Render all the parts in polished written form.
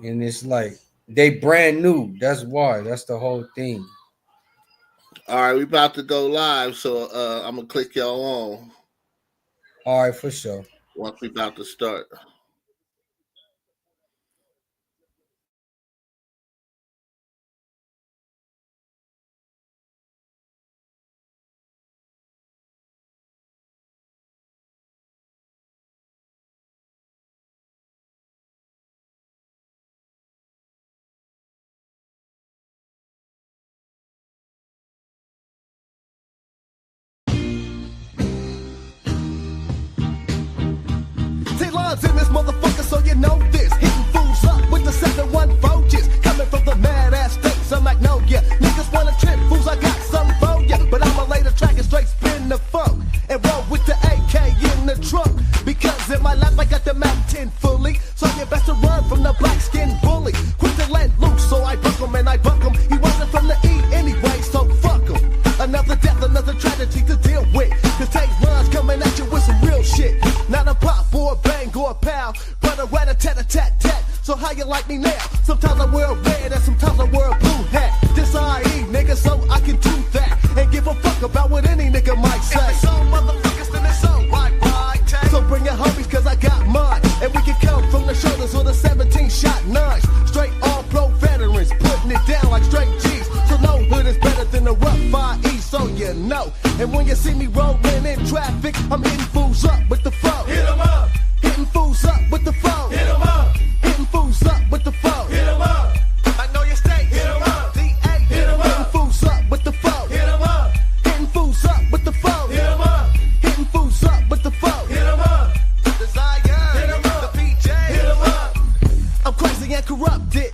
and it's like they brand new. That's why. That's the whole thing. All right, we about to go live, so I'm gonna click y'all on. All right, for sure. Once we about to start. T-Line's in this motherfucker, so you know this. Hitting fools up with the 7-1 Voges. Coming from the mad ass states, I'm like, no, yeah. Niggas wanna trip, fools, I got something for ya. But I'ma lay the track and straight spin the funk. And roll with the AK in the trunk. Because in my lap I got the Mac 10 fully. So you best to run from the black skin bully. Quick to let loose, so I buck him and I buck him. He wasn't from the E anyway, so fuck him. Another death, another tragedy to deal with. Cause T-Line's coming at you with some real shit. Not a pop or a bang or a pow, but a rat-a-tat-a-tat-tat. So how you like me now? Sometimes I wear a red and sometimes I wear a blue hat. This I.E. nigga, so I can do that. And give a fuck about what any nigga might say. If it's so motherfuckers, then it's so right. So bring your homies, cause I got mine. And we can come from the shoulders with a 17-shot nines. Straight all-pro veterans, putting it down like straight G's. So no hood is better than the rough I.E., so you know. And when you see me rolling in traffic, I'm hitting fools up with the phone. Hit 'em up. Hitting fools up with the phone. Hit 'em up. Hitting fools up with the phone. Hit 'em up. I know your state. Hit 'em up. D.A. Hit 'em up. Hitting fools up with the phone. Hit 'em up. Hitting fools up with the phone. Hit 'em up. Hitting fools up with the phone. Hit 'em up. The Zion. Hit 'em up. The PJ. Hit 'em up. I'm crazy and corrupted.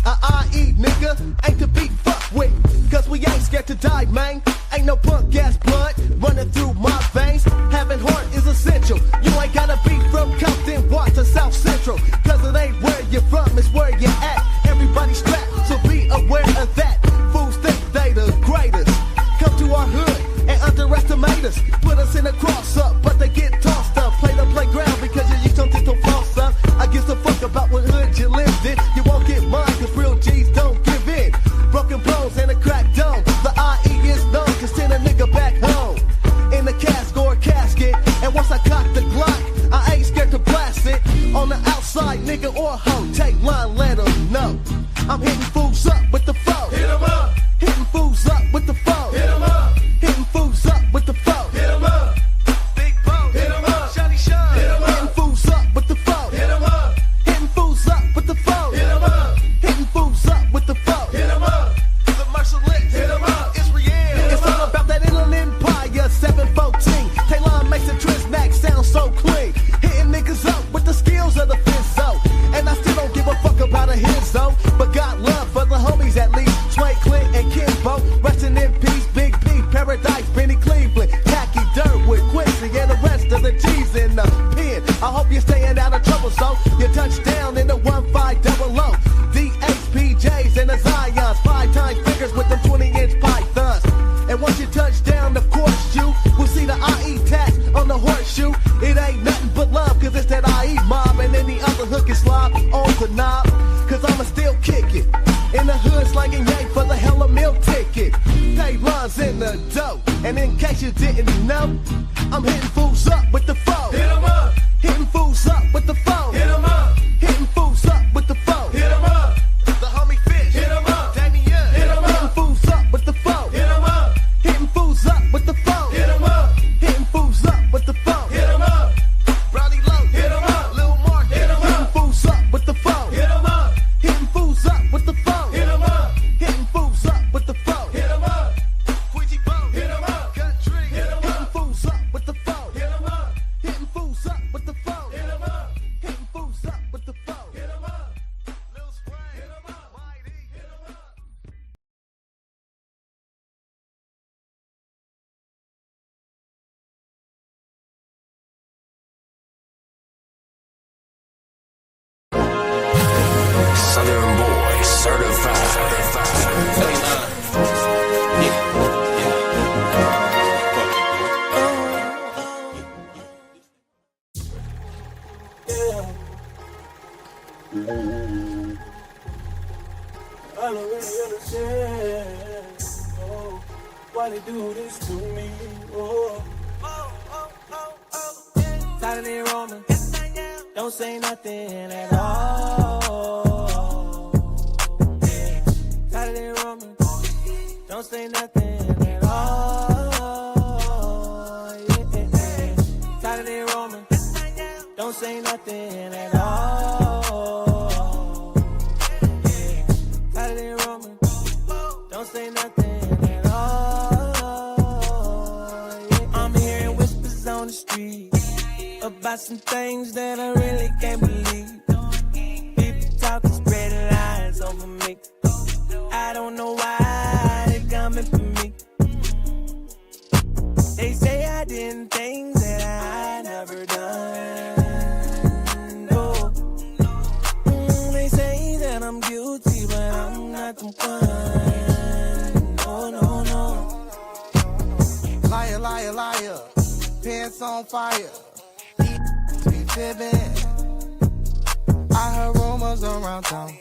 I.E. nigga ain't to be fucked with. Cause we ain't scared to die, man. Ain't no punk ass blood running through my veins. Having heart is essential. You ain't gotta be from Compton, Watts, or South Central. Cause it ain't where you're from, it's where you're at. Everybody strapped, so be aware of that. Fools think they the greatest. Come to our hood and underestimate us. Put us in a cross up, but they get tossed up. Play the playground because you use something to false up. I give a fuck about what hood you lived in. You won't get mine cause real G's don't give in. Broken bones and a cracked dome. The I.E. is known to send a nigga back home. In a cask or a casket. And once I cock the Glock, I ain't scared to blast it. On the outside, nigga or hoe, take line, let 'em know. I'm hitting fools up with the phone. Hit 'em up. Hitting fools up with the phone. Hit 'em up. Hitting fools up with the phone. Hit 'em up. Big Bo. Hit 'em up. Shotty Shine. Hit 'em up. Hitting fools up with the phone. Hit 'em up. Hitting fools up with the phone. Hit 'em up. Hitting fools up with the phone. Hit 'em up. The merciless. Hit 'em up. It's real. It's all about that Inland Empire 714. Taylor makes the Trisnack sound so clean. Hitting niggas up with the skills of the Fizzo. And I still don't give a fuck about a his though. But got love for the homies at least. Sway Clint and Kimbo. Resting in peace. Big P. Paradise. Benny Cleveland. Tacky Dirt with Quincy and the rest of the G's in the pen. I hope you're staying out of trouble, so you touch down in the 1500. DHPJs and the Zions. 5 times figures with them 20-inch pythons. And once you touch down, of course you will see the I.E. tats on the horseshoe. It ain't nothing but love, cause it's that I.E. mob. And any other hook is slob on the knob. Cause I'ma still kick it. In the hood slanging yank for the hella meal ticket. Pay runs in the dough. And in case you didn't know, I'm hitting fools up with the phone. Hit 'em up. Hitting fools up with the phone. Hit 'em up. Hitting fools up with the phone. Hit 'em up. The homie Fish. Hit 'em up. Damien. Hit 'em up. Hitting fools up with the phone. Hit 'em up. Hitting fools up with the phone. Hit 'em up. Hitting fools up with the phone. Hit 'em up. Brownie Low. Hit 'em up. Lil Mark. Hit 'em up. Hitting fools up with the phone. Hit 'em up. Hitting fools up with the phone. Hit 'em up. Hitting fools up with the phone. Hit 'em up. Queasy Bone. Hit 'em up. Country. Hit 'em up. Hitting fools up with the phone. Hit 'em up. Hitting fools up with the phone. Hit 'em up. Hitting fools up with the phone. Hit 'em up. Lil Spray. Hit 'em up. Mighty. Hit 'em up. Southern Boy certified. I don't really understand. Oh, why they do this to me? Oh. Saturday Roman, don't say nothing at all. Saturday Roman, don't say nothing at all. Saturday Roman, don't say nothing at all. Saturday Roman, don't say nothing at all. I'm hearing whispers on the street about some things that I really can't believe. People talking, spreading lies over me. I don't know why they coming for me. They say I did things that I never done. No. They say that I'm guilty, but I'm not the one. No, no, no. Liar, liar, liar. Pants on fire. Be fibbing. I heard rumors around town.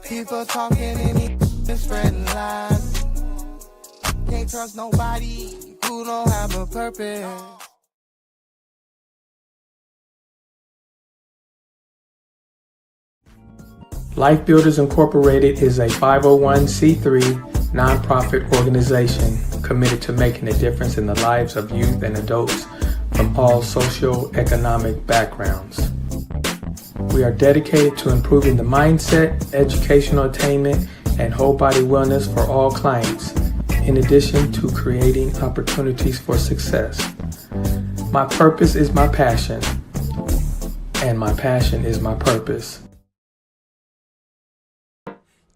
People talking and spreading lies. Can't trust nobody who don't have a purpose. Life Builders Incorporated is a 501c3 nonprofit organization committed to making a difference in the lives of youth and adults from all socio-economic backgrounds. We are dedicated to improving the mindset, educational attainment, and whole body wellness for all clients, in addition to creating opportunities for success. My purpose is my passion, and my passion is my purpose.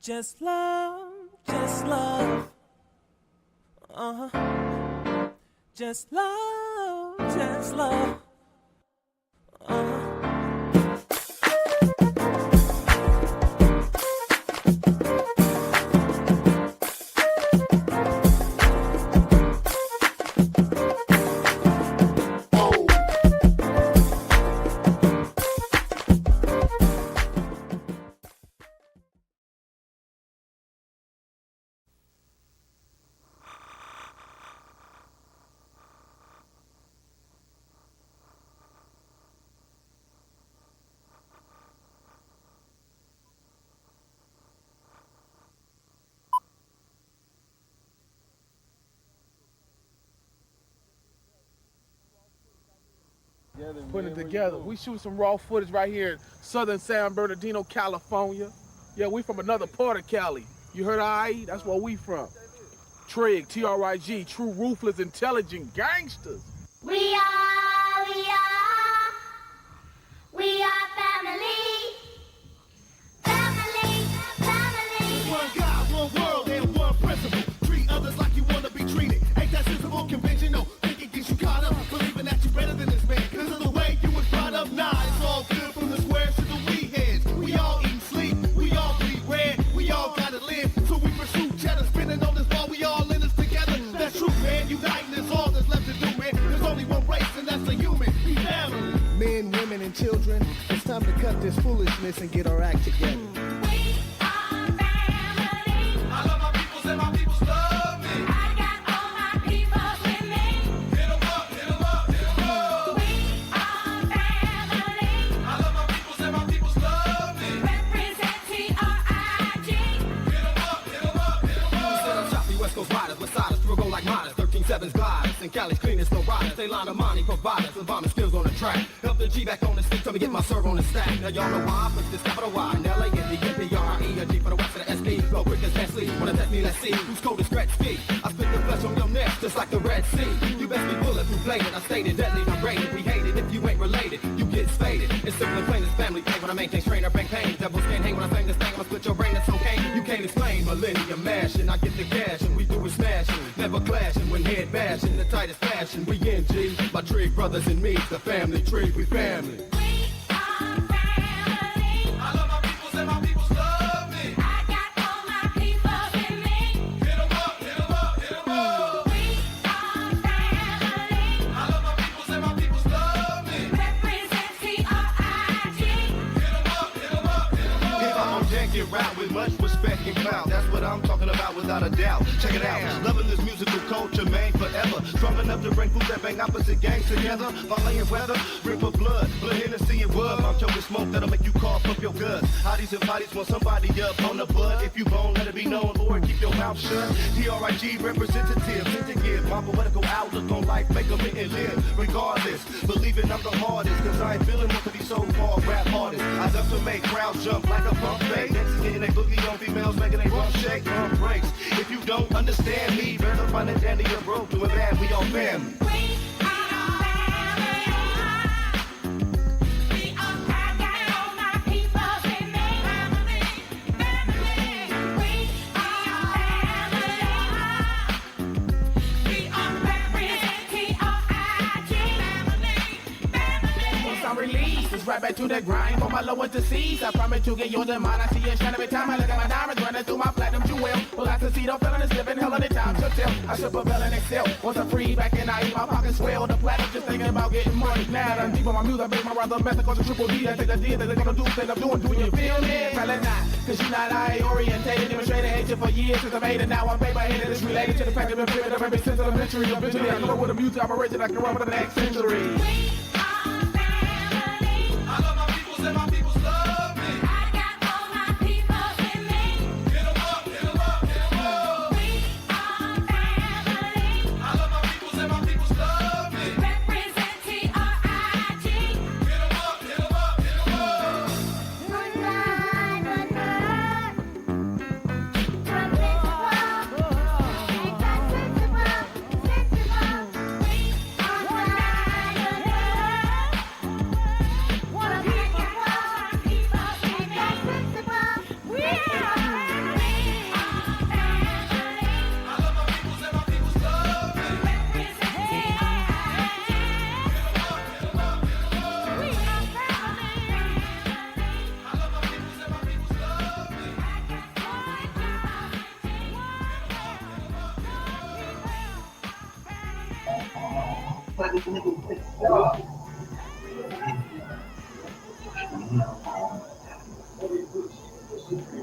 Just love, just love. Just love, just love. Putting it together. We shoot some raw footage right here in southern San Bernardino, California. Yeah, we from another part of Cali. You heard I.E.? That's where we from. Trig, T-R-I-G, true ruthless, intelligent gangsters. We are family. Family, family. One God, one world, and one principle. Treat others like you want to be treated. Ain't that sensible, conventional? Thinking gets you caught up, believing that you're better than this man. Cause of the way you was brought up, nah, it's all good from the squares to the weed heads. We all eat, sleep, we all bleed red, we all gotta live. So we pursue cheddar, spinning on this ball, we all in this together. That's true, man, uniting is all that's left to do, man. There's only one race, and that's the human, we family. Men, women, and children, it's time to cut this foolishness and get our act together. Sevens gliders and Cali's cleanest no riders. They line of money providers with bombing skills on the track. Help the G back on the stick, tell me get my serve on the stack. Now y'all know why I put this capital Y in LA, N-D-N-P-R-I-E, a G for the west of the SP. Go quick as Nestle, wanna test me, let's see who's cold as Gretzky. I spit the flesh on your neck just like the Red Sea. You best be bulletproof bladed, I stated deadly, I'm rated. We hate it if you ain't related, you get faded. It's simple and plain as family pain when I maintain strain or bang pain. Devils can't hang when I sing this thing, I'ma split your brain, that's okay. You can't explain millennium mashing, I get the cash and we do it smashing. Never clashing when head bashing, the tightest fashion. We in G, my Trig brothers and me, the family Trig, we family. can't get right with much respect and clout. That's what I'm talking about without a doubt. Check it out. Loving this musical culture, man, forever. Strong enough to bring fools that bang opposite gangs together. Volleying weather, drink for blood Hennessy and bub. I'm choking smoke that'll make you cough up your guts. Hotties and bodies want somebody up on the bud. If you bone, let it be known, Lord, keep your mouth shut. TRIG representative, sent to give my poetical outlook on life, make a and live. Regardless, believing I'm the hardest, cause I ain't feeling most of these so-called rap artists. I love to make crowds jump like a pump fake. Next again, they boogie on females, making they rump shake, rump breaks. If you don't understand me, better find a dandy or broke, doing bad, we all family. Right back to the grind for my lower to seize. I promise to get yours in mind. I see it shine every time I look at my diamonds running through my platinum jewel. Well, I can see don't feeling this living hell of the time to tell. I should prevail and excel. Once I'm free back and I eat my pockets swell. The platinum just thinking about getting money. Now I'm deep on my music, I make my brother method cause a triple D. I take the D that they're gonna do things I'm doing. Do you feel me? Tell it not. Cause you not I orientated, demonstrated hatred for years since I made it. Now I'm paper headed. It's related to the fact that I've been feeling of every sense of the century. Eventually I know with a music operation I can run for the next century. And my peoples love me. I got all my people in me. Hit 'em up, hit 'em up, hit 'em up. We are family. I love my peoples and my peoples love me. Represent TRIG. Hit 'em up, hit 'em up, hit 'em up. One line, one word. From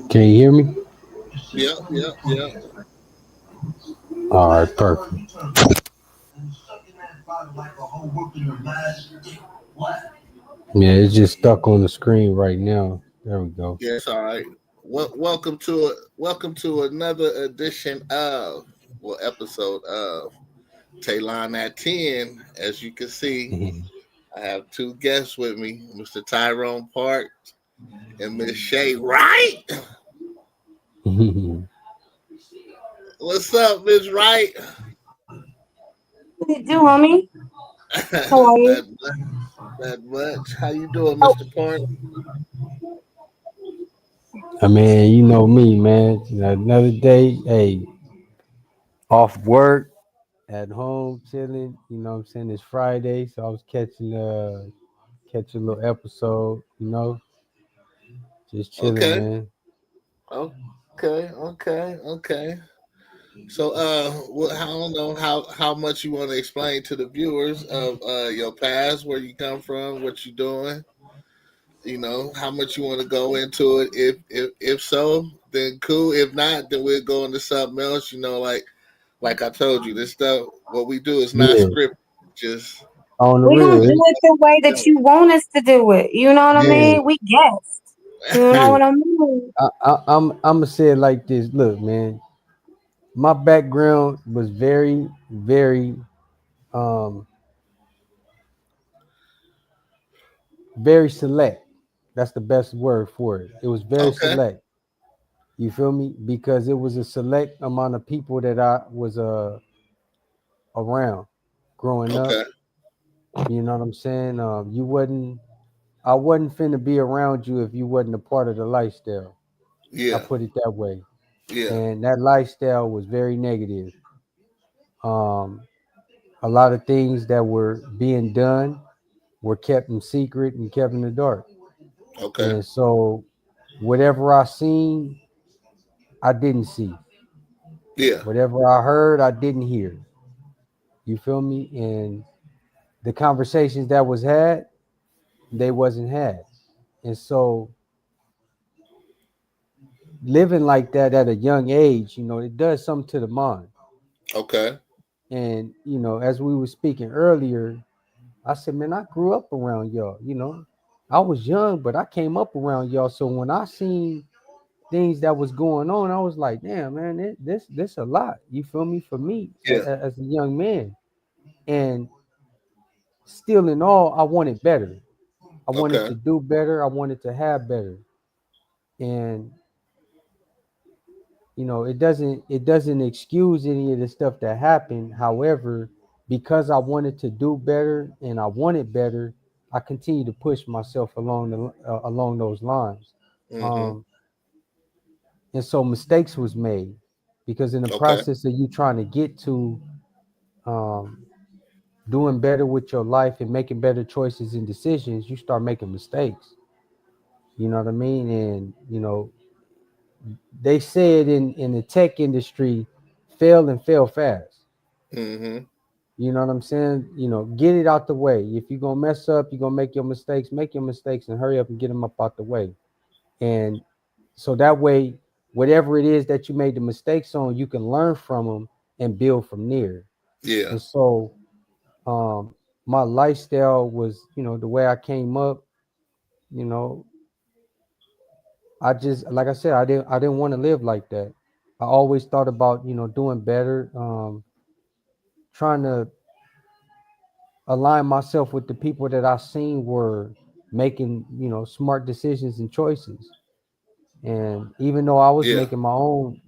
Can you hear me? Yeah. All right, perfect. Yeah, it's just stuck on the screen right now. There we go. Yes, all right. Welcome to another edition of, episode of Taylon at 10. As you can see, I have two guests with me, Mr. Tyrone Park and Miss Shay Wright. What's up, Miss Wright? What you do, homie? How are you? Not much. How you doing, Mr. Park? I mean, you know me, man. Another day, hey, off work, at home, chilling. You know what I'm saying? It's Friday, so I was catching a little episode, you know. Just chilling, man. Okay. So, I don't know how much you want to explain to the viewers of your past, where you come from, what you're doing. You know, how much you want to go into it. If so, then cool. If not, then we'll go into something else. You know, like I told you, this stuff. What we do is not scripted. Just on the we real. don't do it the way that you want us to do it. You know what I mean? We guess. You know what I mean? I'm gonna say it like this. Look, man, my background was very, very, very select. That's the best word for it. It was very select. You feel me? Because it was a select amount of people that I was around growing up. You know what I'm saying? I wasn't finna be around you if you wasn't a part of the lifestyle. Yeah. I put it that way. Yeah. And that lifestyle was very negative. A lot of things that were being done were kept in secret and kept in the dark. Okay. And so whatever I seen, I didn't see. Yeah. Whatever I heard, I didn't hear. You feel me? And the conversations that was had, they wasn't had. And so living like that at a young age, it does something to the mind. Okay. And as we were speaking earlier, I said, man, I grew up around y'all. I was young, but I came up around y'all. So when I seen things that was going on, I was like, damn, man, this a lot. You feel me? For me Yeah. as a young man, and still in all, I wanted better. I wanted Okay. to do better. I wanted to have better. And it doesn't excuse any of the stuff that happened. However, because I wanted to do better and I wanted better, I continue to push myself along those lines. Mm-hmm. Um, and so mistakes was made because in the Okay. process of you trying to get to um, doing better with your life and making better choices and decisions, you start making mistakes. You know what I mean? And they said in the tech industry, fail and fail fast. Mm-hmm. You know what I'm saying? Get it out the way. If you're gonna mess up, you're gonna make your mistakes and hurry up and get them up out the way. And so that way, whatever it is that you made the mistakes on, you can learn from them and build from there. Yeah. And so um my lifestyle was, the way I came up, you know, I just, like I said, I didn't want to live like that. I always thought about, doing better, trying to align myself with the people that I seen were making, smart decisions and choices. And even though I was Yeah. making my own,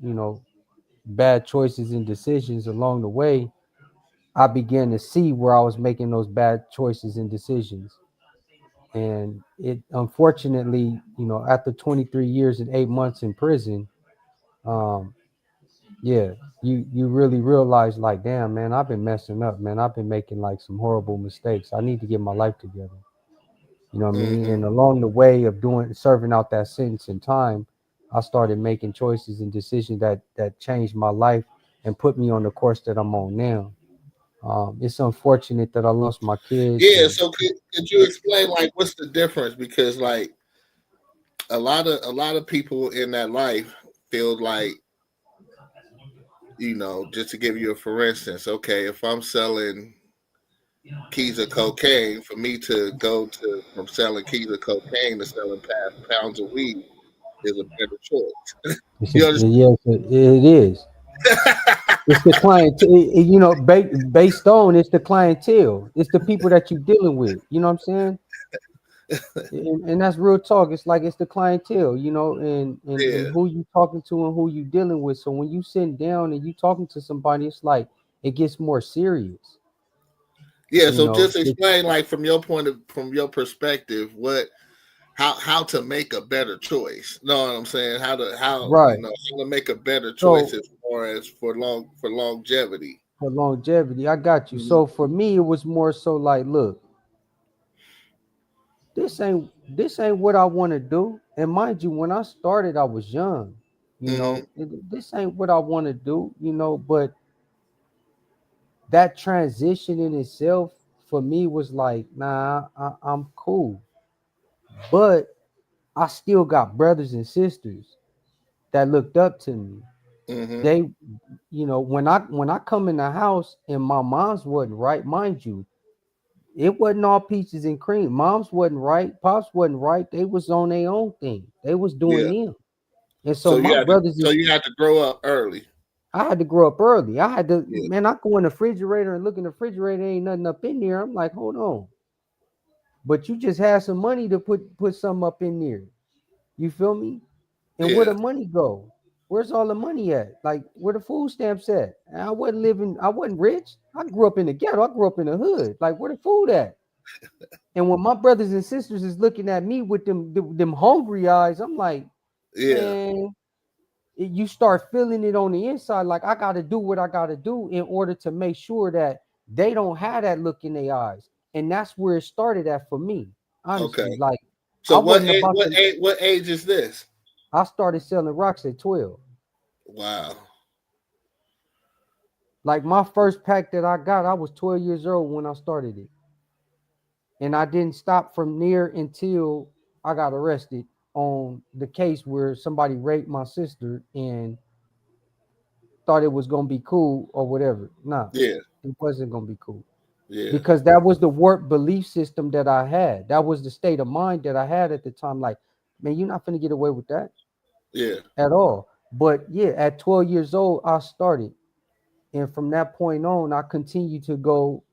bad choices and decisions along the way, I began to see where I was making those bad choices and decisions. And it, unfortunately, after 23 years and 8 months in prison, um, yeah, you really realize, like, damn, man, I've been messing up, man. I've been making like some horrible mistakes. I need to get my life together. You know what I mean? Mm-hmm. And along the way of serving out that sentence in time, I started making choices and decisions that changed my life and put me on the course that I'm on now. It's unfortunate that I lost my kids, Yeah. and So could you explain like what's the difference? Because like a lot of people in that life feel like, just to give you a for instance, okay, if I'm selling keys of cocaine, for me to go to from selling keys of cocaine to selling pounds of weed is a better choice. You understand? yes, it is. It's the client, based on it's the clientele. It's the people that you're dealing with. You know what I'm saying? And that's real talk. It's like it's the clientele, and Yeah. who you talking to and who you dealing with. So when you sitting down and you talking to somebody, it's like it gets more serious. Yeah. You So know, just explain like from your perspective, how to make a better choice. Know what I'm saying? right. How to make a better choice So as far as for longevity. for longevity, I got you. Mhm. So for me, it was more so like, look, this ain't what I want to do. And mind you, when I started, I was young. Mhm. This ain't what I want to do. But that transition in itself for me was like, nah, I'm cool. But I still got brothers and sisters that looked up to me. Mhm. They, when I come in the house and my mom's wasn't right, mind you, it wasn't all peaches and cream. Mom's wasn't right, pops wasn't right. They was on their own thing. They was doing Yeah. them. And so So my brothers so is you had to grow up early. I had to grow up early. I had to, Yeah. man, I go in the refrigerator and look in the refrigerator, ain't nothing up in there. I'm like, hold on. But you just had some money to put something up in there. You feel me? And where Yeah. the money go? Where's all the money at? Like where the food stamps at? And I wasn't rich. I grew up in the ghetto. I grew up in the hood. Like where the food at? And when my brothers and sisters is looking at me with them hungry eyes, I'm like, Yeah. man, you start feeling it on the inside. Like I got to do what I got to do in order to make sure that they don't have that look in their eyes. And that's where it started at for me, Okay. honestly. Like I So wasn't about to. what age is this? I started selling rocks at 12. Wow. Like my first pack that I got, I was 12 years old when I started it. And I didn't stop from there until I got arrested on the case where somebody raped my sister and thought it was gonna be cool or whatever. Nah, Yeah. it wasn't gonna be cool. Yeah. Because that was the warped belief system that I had. That was the state of mind that I had at the time. Like, man, you're not gonna get away with that Yeah. at all. But yeah, at 12 years old, I started. And from that point on, I continued to go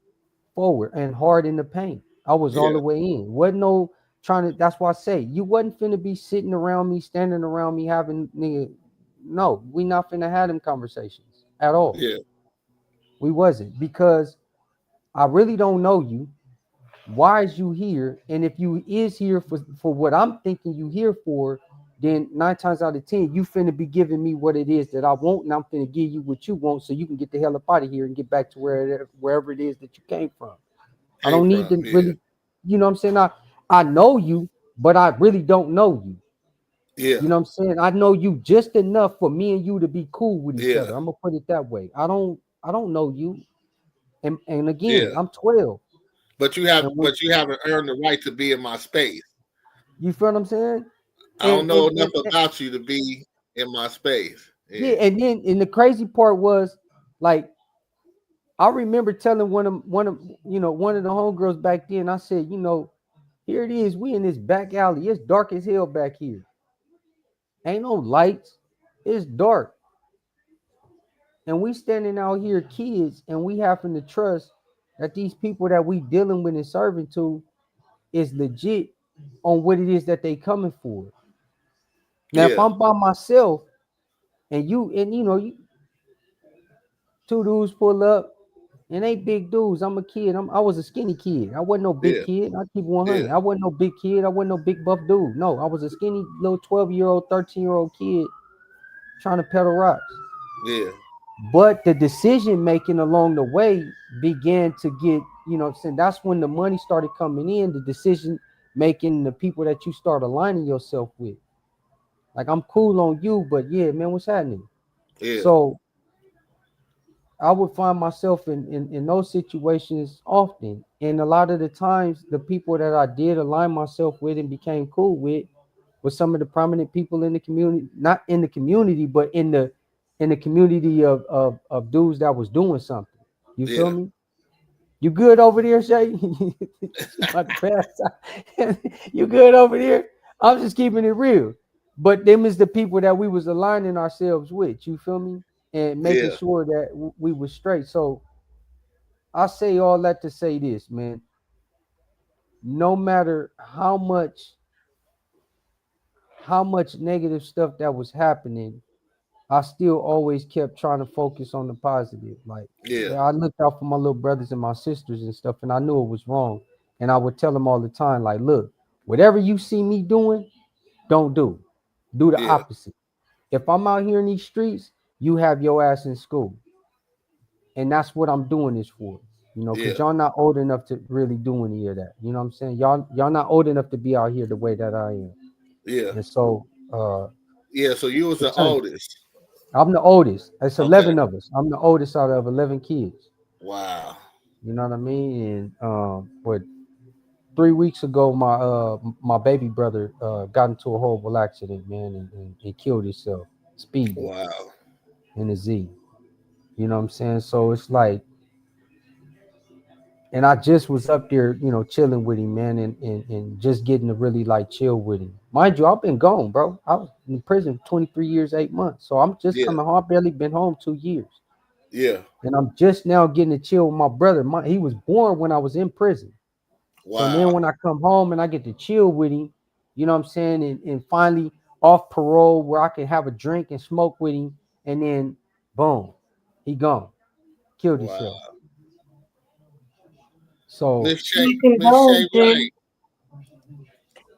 forward and hard in the paint. I was all Yeah. the way in. Wasn't no trying to, that's why I say you wasn't finna be sitting around me, standing around me having nigga. No, we not finna have them conversations at all. Yeah. We wasn't, because I really don't know you. Why is you here? And if you is here for what I'm thinking you here for, then 9 times out of 10, you finna be giving me what it is that I want, and I'm finna give you what you want so you can get the hell up out of here and get back to wherever it is that you came from. I don't need to really, you know what I'm saying? I know you, but I really don't know you. Yeah. You know what I'm saying? I know you just enough for me and you to be cool with each Yeah. other. I'm gonna put it that way. I don't know you. And again, Yeah. I'm 12. But you haven't earned the right to be in my space. You feel what I'm saying? I don't know enough about you to be in my space. Yeah, and then the crazy part was, like, I remember telling one of the homegirls back then, I said, here it is, we in this back alley. It's dark as hell back here. Ain't no lights. It's dark. And we standing out here, kids, and we having to trust that these people that we dealing with and serving to is legit on what it is that they coming for. Now, if I'm by myself and you two dudes pull up and they big dudes, I'm a kid. I was a skinny kid. I wasn't no big kid. I keep 100. I wasn't no big kid. I wasn't no big buff dude. No, I was a skinny little 12-year-old, 13-year-old kid trying to pedal rocks. Yeah. But the decision making along the way began to get, that's when the money started coming in, the decision making, the people that you start aligning yourself with. Like, I'm cool on you, but yeah, man, what's happening? Yeah. So I would find myself in those situations often. And a lot of the times, the people that I did align myself with and became cool with was some of the prominent people in the community, not in the community, but in the community of dudes that was doing something. You feel me? You good over there, Shay? You good over there? I'm just keeping it real. But them is the people that we was aligning ourselves with. You feel me? And making sure that we were straight. So I say all that to say this, man. No matter how much negative stuff that was happening, I still always kept trying to focus on the positive. Like, I looked out for my little brothers and my sisters and stuff, and I knew it was wrong. And I would tell them all the time, like, look, whatever you see me doing, don't do. Do the opposite. If I'm out here in these streets, you have your ass in school. And that's what I'm doing this for. Because y'all not old enough to really do any of that. You know what I'm saying? Y'all not old enough to be out here the way that I am. Yeah. And so so you was the oldest. I'm the oldest. It's 11 of us. I'm the oldest out of 11 kids. Wow. You know what I mean? And but 3 weeks ago, my baby brother got into a horrible accident, man, and killed himself. Speed. Wow. In a Z. You know what I'm saying? So it's like, and I just was up there, chilling with him, man, and just getting to really like chill with him. Mind you, I've been gone, bro. I was in prison 23 years, 8 months. So I'm just coming home. I've barely been home 2 years. Yeah. And I'm just now getting to chill with my brother. He was born when I was in prison. Wow. So then when I come home and I get to chill with him, you know what I'm saying? And finally off parole where I can have a drink and smoke with him. And then boom, he gone. Killed himself. So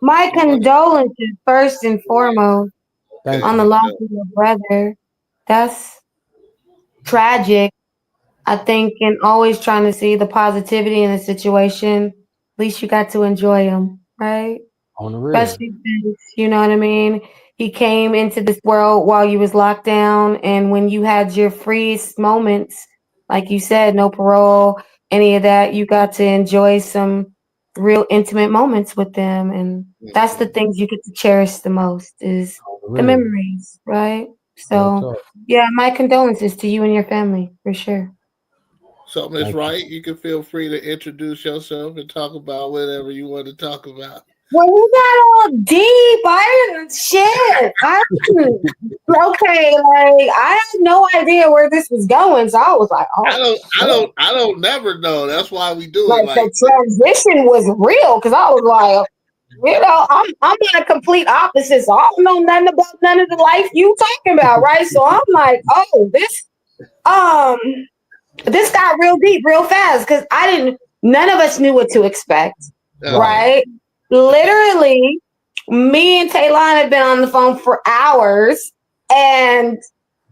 my condolences first and foremost on the loss of your brother. That's tragic. I think, and always trying to see the positivity in the situation. At least you got to enjoy him, right? On the real. Especially since, you know what I mean? He came into this world while you was locked down, and when you had your freest moments, like you said, no parole, any of that, you got to enjoy some real intimate moments with them, and that's the things you get to cherish the most is the Really, memories, right? real So talk. yeah, my condolences to you and your family for sure. So, Miss Thank you. Wright, you can feel free to introduce yourself and talk about whatever you want to talk about. Well, you got all deep. I didn't shit. Okay, like I had no idea where this was going, so I was like, oh, I don't never know. That's why we do it like like the transition was real because I was like, you know, I'm on a complete opposite, so I don't know nothing about none of the life you talking about, right? So I'm like, oh, this got real deep real fast because none of us knew what to expect, right? Literally, me and Taylon had been on the phone for hours and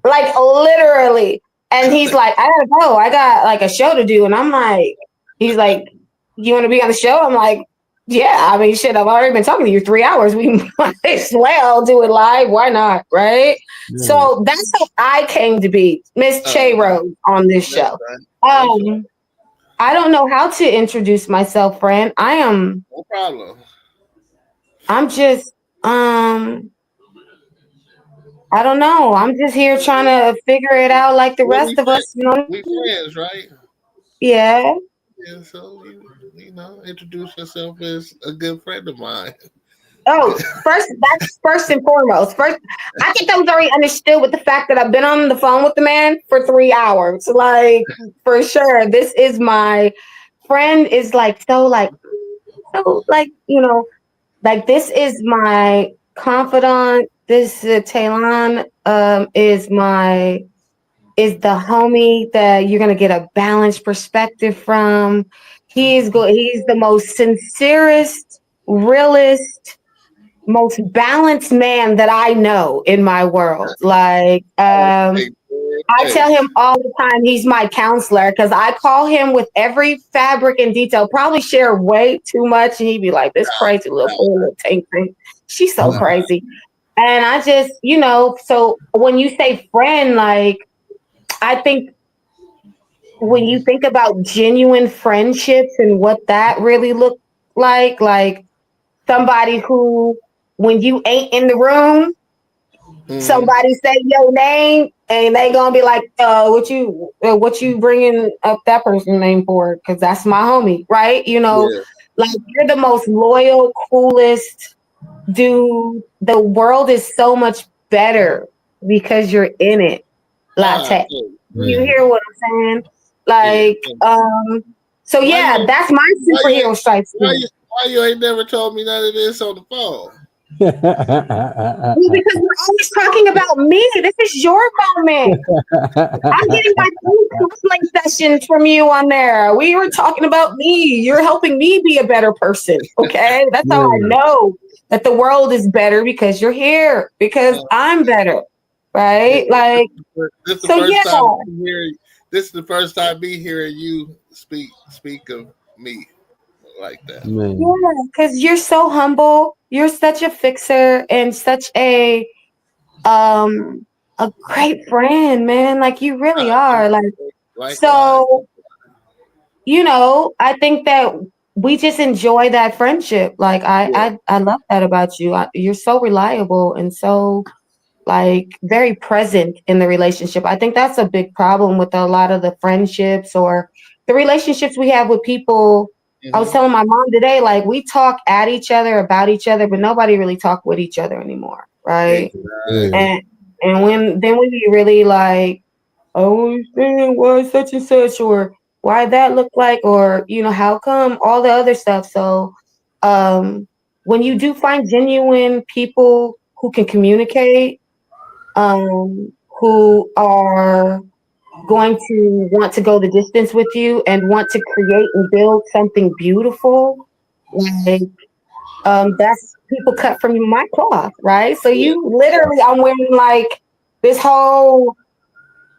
like literally, and he's like, I gotta go, I got like a show to do, and I'm like, he's like, you want to be on the show? I'm like, yeah, I mean, shit, I've already been talking to you 3 hours. We might as well do it live. Why not? Right? Yeah. So that's how I came to be Miss Che Rose on this show. I don't know how to introduce myself, friend. no problem. I'm just, I don't know. I'm just here trying to figure it out like the Well, rest of us. You know? We friends, right? Yeah. Yeah, so you know, introduce yourself as a good friend of mine. Oh, that's first and foremost. First, I think that was already understood with the fact that I've been on the phone with the man for 3 hours. Like, for sure, this is my friend. Is like so, you know, like this is my confidant. This Taylon is the homie that you're gonna get a balanced perspective from. He's the most sincerest, realest, most balanced man that I know in my world. Like, I tell him all the time he's my counselor because I call him with every fabric and detail. Probably share way too much, and he'd be like, "This crazy little tank thing. She's so crazy." And I just, you know, so when you say friend, like, I think when you think about genuine friendships and what that really looked like somebody who, when you ain't in the room, somebody say your name and they gonna be like, what you bringing up that person's name for? Because that's my homie, right? You know, like you're the most loyal, coolest dude. The world is so much better because you're in it. Latte. You hear what I'm saying? Like, so yeah, that's my superhero stripes. Why you ain't never told me none of this on the phone? Because we're always talking about me. This is your moment. I'm getting my counseling sessions from you on there. We were talking about me. You're helping me be a better person. Okay, that's how I know that the world is better because you're here. Because I'm better, right? Like, this is the so first yeah. time this is the first time me hearing you speak of me like that. Yeah, because you're so humble. You're such a fixer and such a great friend, man. Like you really are. Like so, you know, I think that we just enjoy that friendship. Like I love that about you. You're so reliable and so like very present in the relationship. I think that's a big problem with a lot of the friendships or the relationships we have with people. I was telling my mom today, like we talk at each other about each other, but nobody really talk with each other anymore, right? And when you really like, oh, why such and such, or why that look like, or you know, how come all the other stuff. So when you do find genuine people who can communicate, who are going to want to go the distance with you and want to create and build something beautiful, like that's people cut from my cloth, right? So you literally, I'm wearing like this whole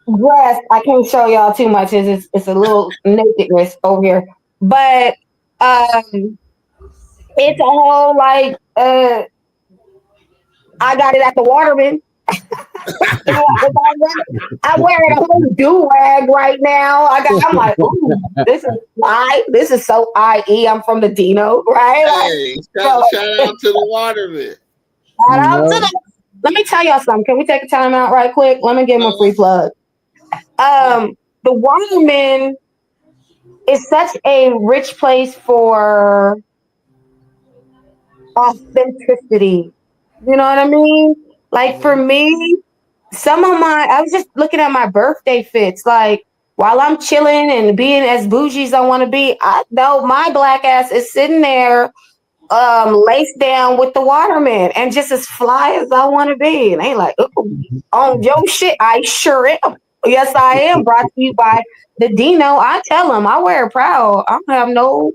dress. I can't show y'all too much. It's a little nakedness over here, but it's a whole like I got it at the Waterman. I'm wearing a whole do rag right now. I'm like, ooh, this is fly. This is so IE. I'm from the Dino, right? Hey, shout out to the Waterman. Shout out to the. Let me tell y'all something. Can we take a time out right quick? Let me give him a free plug. The Waterman is such a rich place for authenticity. You know what I mean? Like for me, I was just looking at my birthday fits. Like while I'm chilling and being as bougie as I want to be, I know my black ass is sitting there laced down with the Waterman and just as fly as I want to be. And they like, ooh, on your shit, I sure am. Yes, I am. Brought to you by the Dino. I tell them I wear it proud. I don't have no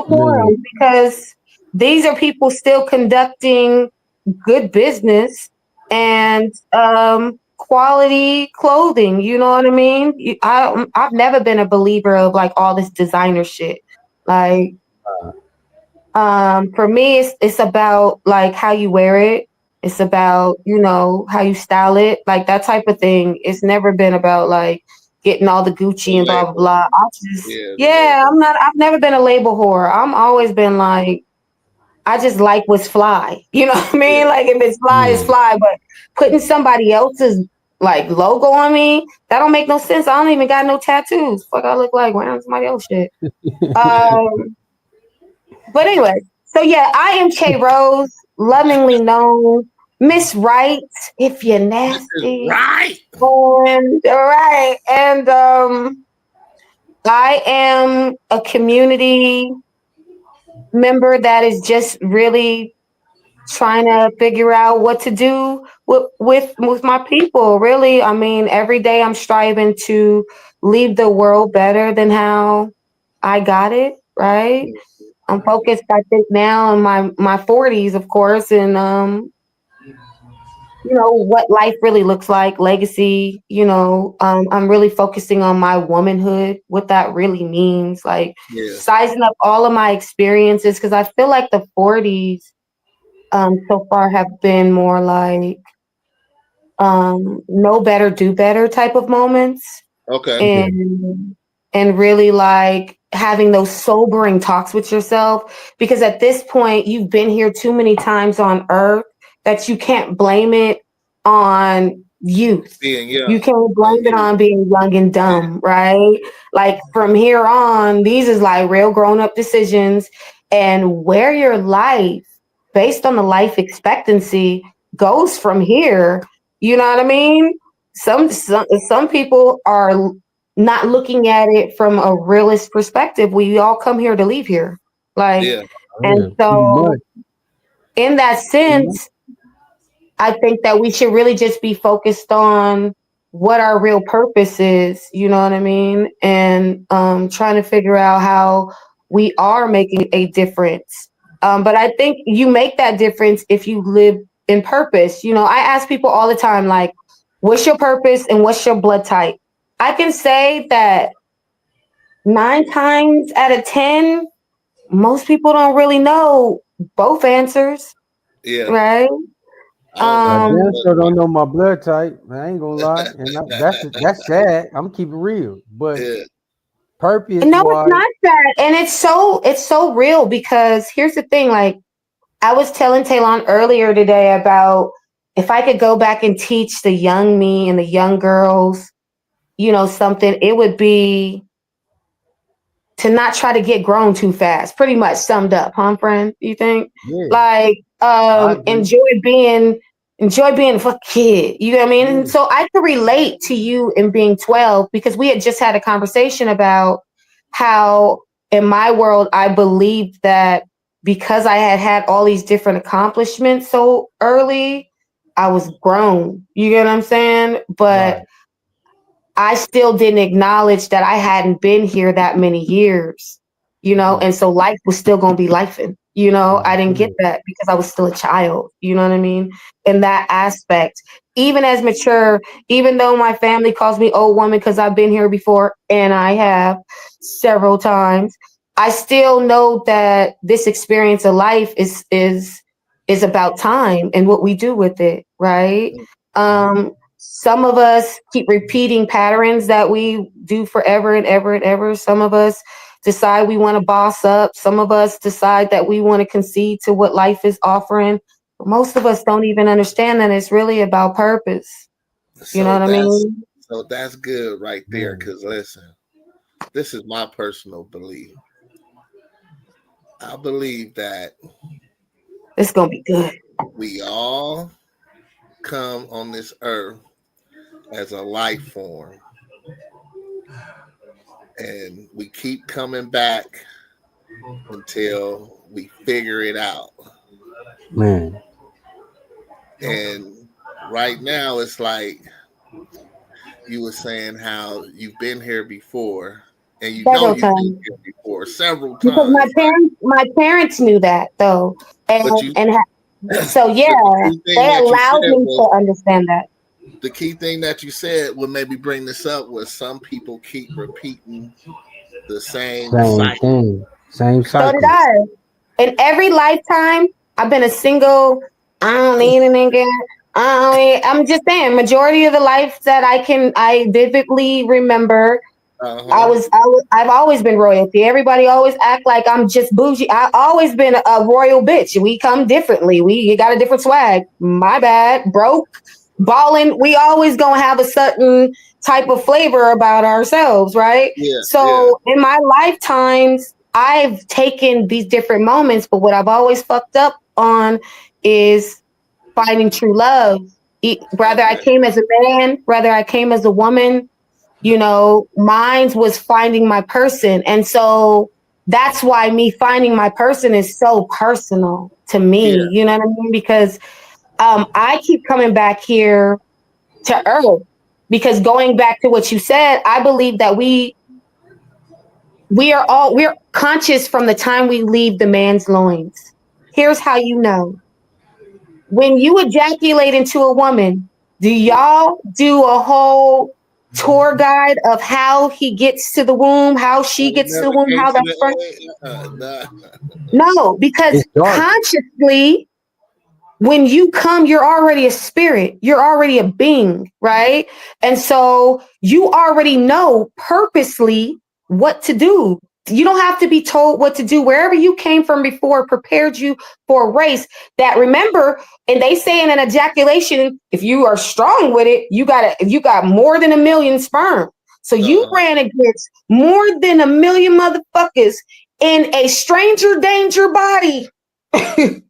quorum because these are people still conducting good business and quality clothing. You know what I mean? I've never been a believer of like all this designer shit. Like, for me, it's about like how you wear it. It's about, how you style it, like that type of thing. It's never been about like getting all the Gucci and blah, blah, blah. I've never been a label whore. I'm always been like, I just like what's fly. You know what I mean? Like if it's fly, it's fly. But putting somebody else's like logo on me, that don't make no sense. I don't even got no tattoos. Fuck, I look like wearing somebody else shit. But anyway, so yeah, I am Che Rose, lovingly known Miss Right, if you're nasty. Right. And I am a community member that is just really trying to figure out what to do with my people. Really, I mean, every day I'm striving to leave the world better than how I got it. Right. I'm focused, I think, now in my 40s, of course, and what life really looks like, legacy. I'm really focusing on my womanhood, what that really means, like sizing up all of my experiences, because I feel like the 40s so far have been more like know better, do better type of moments. Okay. And really like having those sobering talks with yourself, because at this point you've been here too many times on earth that you can't blame it on youth. You can't blame it on being young and dumb, right? Like from here on, these is like real grown-up decisions, and where your life based on the life expectancy goes from here. You know what I mean? Some people are not looking at it from a realist perspective. We all come here to leave here. And so in that sense, I think that we should really just be focused on what our real purpose is, you know what I mean? And trying to figure out how we are making a difference. But I think you make that difference if you live in purpose. I ask people all the time, like, what's your purpose and what's your blood type? I can say that 9 times out of 10, most people don't really know both answers. Yeah. Right? I still don't know my blood type. I ain't gonna lie, and that's sad. I'm keeping real, but purpose. No, it's not sad, and it's so real, because here's the thing. Like I was telling Taylon earlier today about if I could go back and teach the young me and the young girls, something, it would be to not try to get grown too fast. Pretty much summed up, huh, friend? You think? Yeah. Like, enjoy being a fucking kid. You know what I mean? And so I could relate to you in being 12, because we had just had a conversation about how in my world, I believed that because I had all these different accomplishments so early, I was grown. You get what I'm saying? But I still didn't acknowledge that I hadn't been here that many years, and so life was still going to be lifing, I didn't get that because I was still a child, you know what I mean? In that aspect, even as mature, even though my family calls me old woman because I've been here before, and I have several times, I still know that this experience of life is about time and what we do with it, right? Some of us keep repeating patterns that we do forever and ever and ever. Some of us decide we want to boss up. Some of us decide that we want to concede to what life is offering. But most of us don't even understand that it's really about purpose. You know what I mean? So that's good right there. Because listen, this is my personal belief. I believe that it's gonna be good. We all come on this earth as a life form, and we keep coming back until we figure it out. Man. And right now, it's like you were saying how you've been here before, and you Several know you've times. been here before several times. Because my parents knew that though, and so yeah, they allowed me to understand that. The key thing that you said would maybe bring this up was some people keep repeating the same cycle. Thing. Same So cycle. did I. In every lifetime, I've been a single. I don't need a nigga. I'm just saying, majority of the life that I vividly remember. I've always been royalty. Everybody always act like I'm just bougie. I always been a royal bitch. We come differently. You got a different swag. My bad. Broke, balling. We always gonna have a certain type of flavor about ourselves, right? In my lifetimes, I've taken these different moments, but what I've always fucked up on is finding true love. Whether I came as a man, whether I came as a woman, mine was finding my person. And so that's why me finding my person is so personal to me. Yeah. You know what I mean? Because I keep coming back here to earth, because going back to what you said, I believe that we're conscious from the time we leave the man's loins. Here's how you know. When you ejaculate into a woman, do y'all do a whole tour guide of how he gets to the womb, how she gets to the womb, how that's No, because consciously, when you come, you're already a spirit, you're already a being, right? And so you already know purposely what to do. You don't have to be told what to do. Wherever you came from before prepared you for a race that, remember, and they say in an ejaculation, if you are strong with it, you got more than 1 million sperm. So you ran against more than 1 million motherfuckers in a stranger danger body to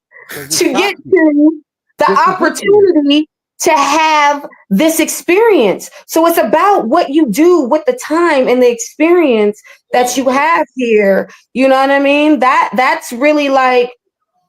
get to the opportunity to have this experience. So it's about what you do with the time and the experience that you have here. You know what I mean? That's really like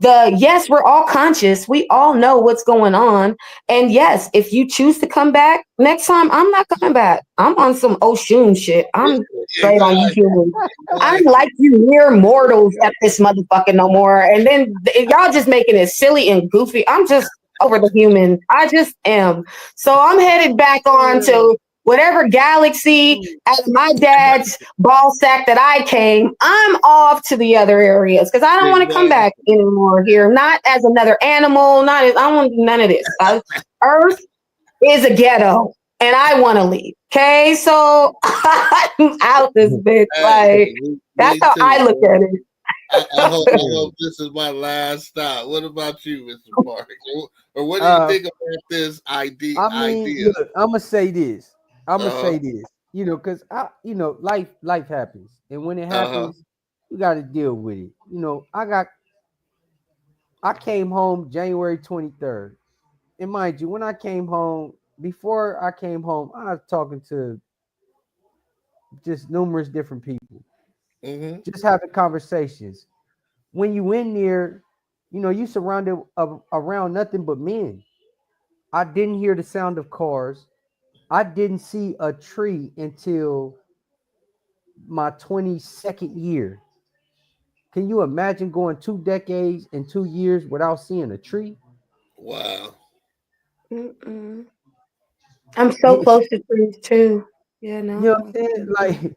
yes, we're all conscious. We all know what's going on. And yes, if you choose to come back next time, I'm not coming back. I'm on some Oshun shit. I'm straight on YouTube. I'm like you mere mortals at this motherfucker no more. And then y'all just making it silly and goofy. I'm just over the human. I just am. So I'm headed back on to whatever galaxy out of my dad's ball sack that I came. I'm off to the other areas because I don't want to come back anymore here. Not as another animal. I don't want to do none of this. Earth is a ghetto and I want to leave. Okay, so I'm out this bitch. Like that's how I look at it. I hope this is my last stop. What about you, Mr. Park? Or what do you think about this idea? Look, I'm gonna say this. Because life happens, and when it happens, you got to deal with it. I came home January 23rd, and mind you, when I came home, before I came home, I was talking to just numerous different people. Just having conversations. When you in there, you surrounded around nothing but men. I didn't hear the sound of cars. I didn't see a tree until my 22nd year. Can you imagine going 2 decades and 2 years without seeing a tree? Wow. I'm so close to trees too. Yeah, no. You know what I'm saying? Like,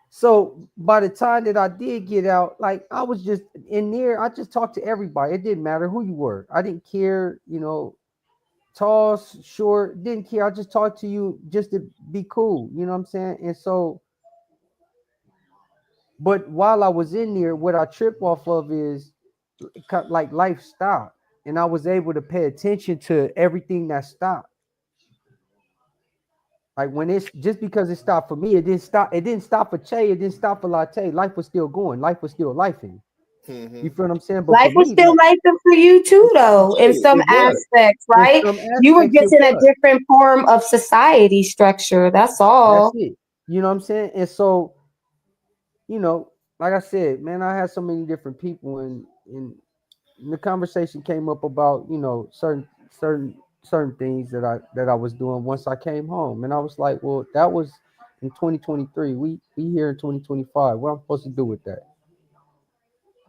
so by the time that I did get out, like I was just in there, I just talked to everybody. It didn't matter who you were. I didn't care, tall, short, didn't care. I just talked to you just to be cool. You know what I'm saying? And so, but while I was in there, what I trip off of is like life stopped, and I was able to pay attention to everything that stopped. Like when it's just because it stopped for me, it didn't stop. It didn't stop for Che. It didn't stop for Latte. Life was still going. Life was still lifing. You feel what I'm saying? But Life for was me, still life for you too, though, in some it was. aspects, In right? some You were aspects, just it in a was. different form of society structure. That's That's all. it. You know what I'm saying? And so, you know, like I said, man, I had so many different people, and the conversation came up about, you know, certain things that I was doing once I came home, and I was like, well, that was in 2023. We here in 2025. What I'm supposed to do with that?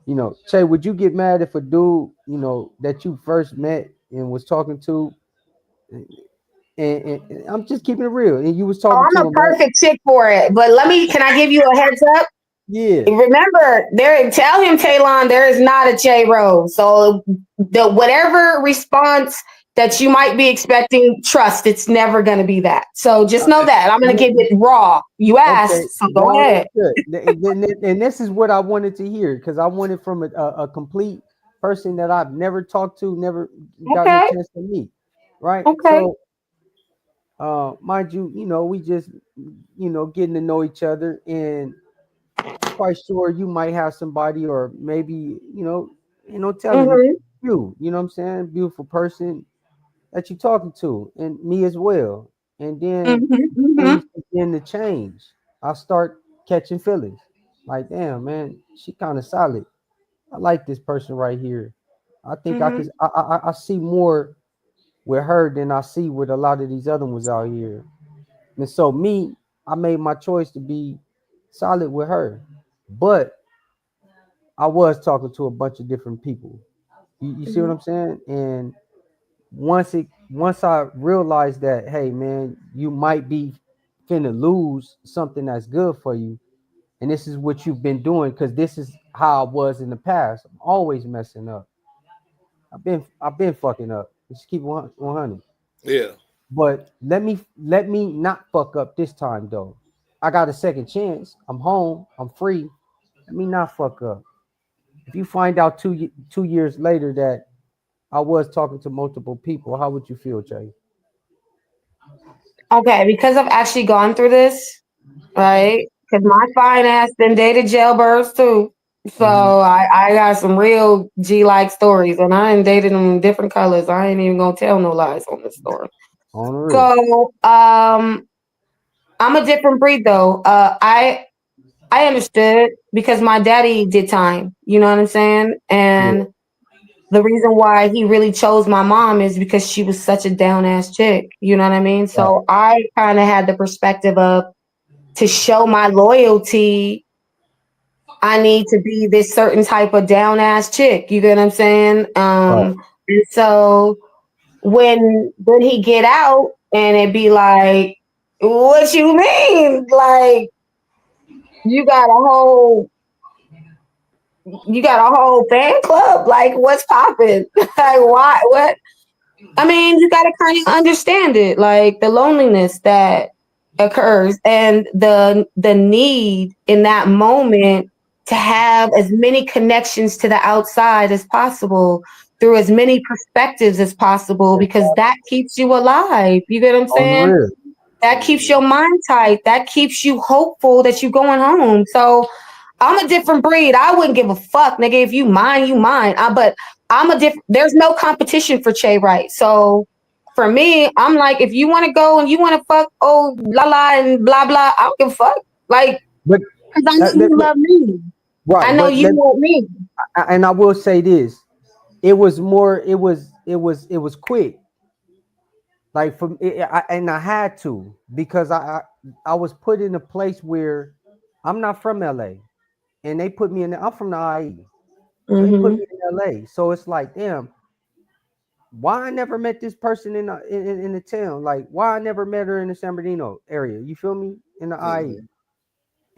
You know, Che, would you get mad if a dude, you know, that you first met and was talking to, and I'm just keeping it real, and you was Oh, talking I'm to a him, right? perfect chick for it. But can I give you a heads up? Yeah. Remember, tell him, Talon, there is not a J Rose. So the whatever response that you might be expecting, trust, it's never going to be that. So just know that. I'm going to give it raw. You Okay, asked, so go raw is ahead. good. And this is what I wanted to hear, because I wanted from a complete person that I've never talked to, never gotten a Okay. chance to meet. Right. Okay. So, mind you, you know, we just, you know, getting to know each other, and I'm quite sure you might have somebody, or maybe, you know, telling them Mm-hmm. you know what I'm saying, beautiful person that you're talking to, and me as well. And then Mm-hmm. Mm-hmm. things begin to change. I start catching feelings. Like, damn, man, she kind of solid. I like this person right here. I think I Mm-hmm. could. I see more with her than I see with a lot of these other ones out here. And so me, I made my choice to be solid with her. But I was talking to a bunch of different people. You see what I'm saying? And once I realized that, hey man, you might be finna lose something that's good for you, and this is what you've been doing, because this is how I was in the past. I'm always messing up. I've been fucking up. Just keep 100. Yeah. But let me not fuck up this time though. I got a second chance. I'm home. I'm free. Let me not fuck up. If you find out 2 years later that I was talking to multiple people, how would you feel, Jay? Okay, because I've actually gone through this, right? Because my fine ass been dated jailbirds too. So Mm-hmm. I got some real G like stories, and I ain't dated them in different colors. I ain't even gonna tell no lies on this story. On the real. So I'm a different breed though. I understood because my daddy did time. You know what I'm saying? Yeah. And the reason why he really chose my mom is because she was such a down ass chick. You know what I mean? Right. So I kind of had the perspective of, to show my loyalty, I need to be this certain type of down ass chick. You get what I'm saying? Right. And so when he get out and it be like, what you mean? Like you got a whole fan club. Like what's popping? Like why? What? I mean, you got to kind of understand it, like the loneliness that occurs and the need in that moment to have as many connections to the outside as possible through as many perspectives as possible, because that keeps you alive. You get what I'm On the saying? real. That keeps your mind tight. That keeps you hopeful that you're going home. So I'm a different breed. I wouldn't give a fuck, nigga. If you mine, you mine. But I'm a different. There's no competition for Che Wright. So for me, I'm like, if you want to go and you want to fuck, oh la la and blah blah, I don't give a fuck. Like, But because I know you love me. right. I know But you want me. and I will say this: it was more. It was quick. Like from it, and I had to, because I was put in a place where I'm not from LA, and they put me in. I'm from the IE, so they put Mm-hmm. me in LA. So it's like, damn, why I never met this person in the town? Like, why I never met her in the San Bernardino area? You feel me? In the IE,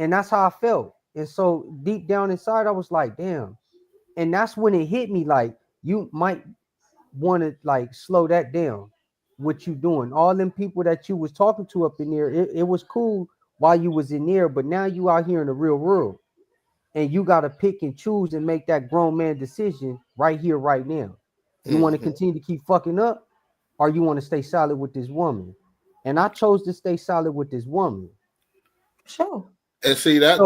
and that's how I felt. And so deep down inside, I was like, damn. And that's when it hit me, like, you might want to like slow that down. what you doing. All them people that you was talking to up in there, it was cool while you was in there, but now you out here in the real world, and you got to pick and choose and make that grown man decision right here, right now. You want to continue to keep fucking up, or you want to stay solid with this woman? And I chose to stay solid with this woman. Sure. And see that's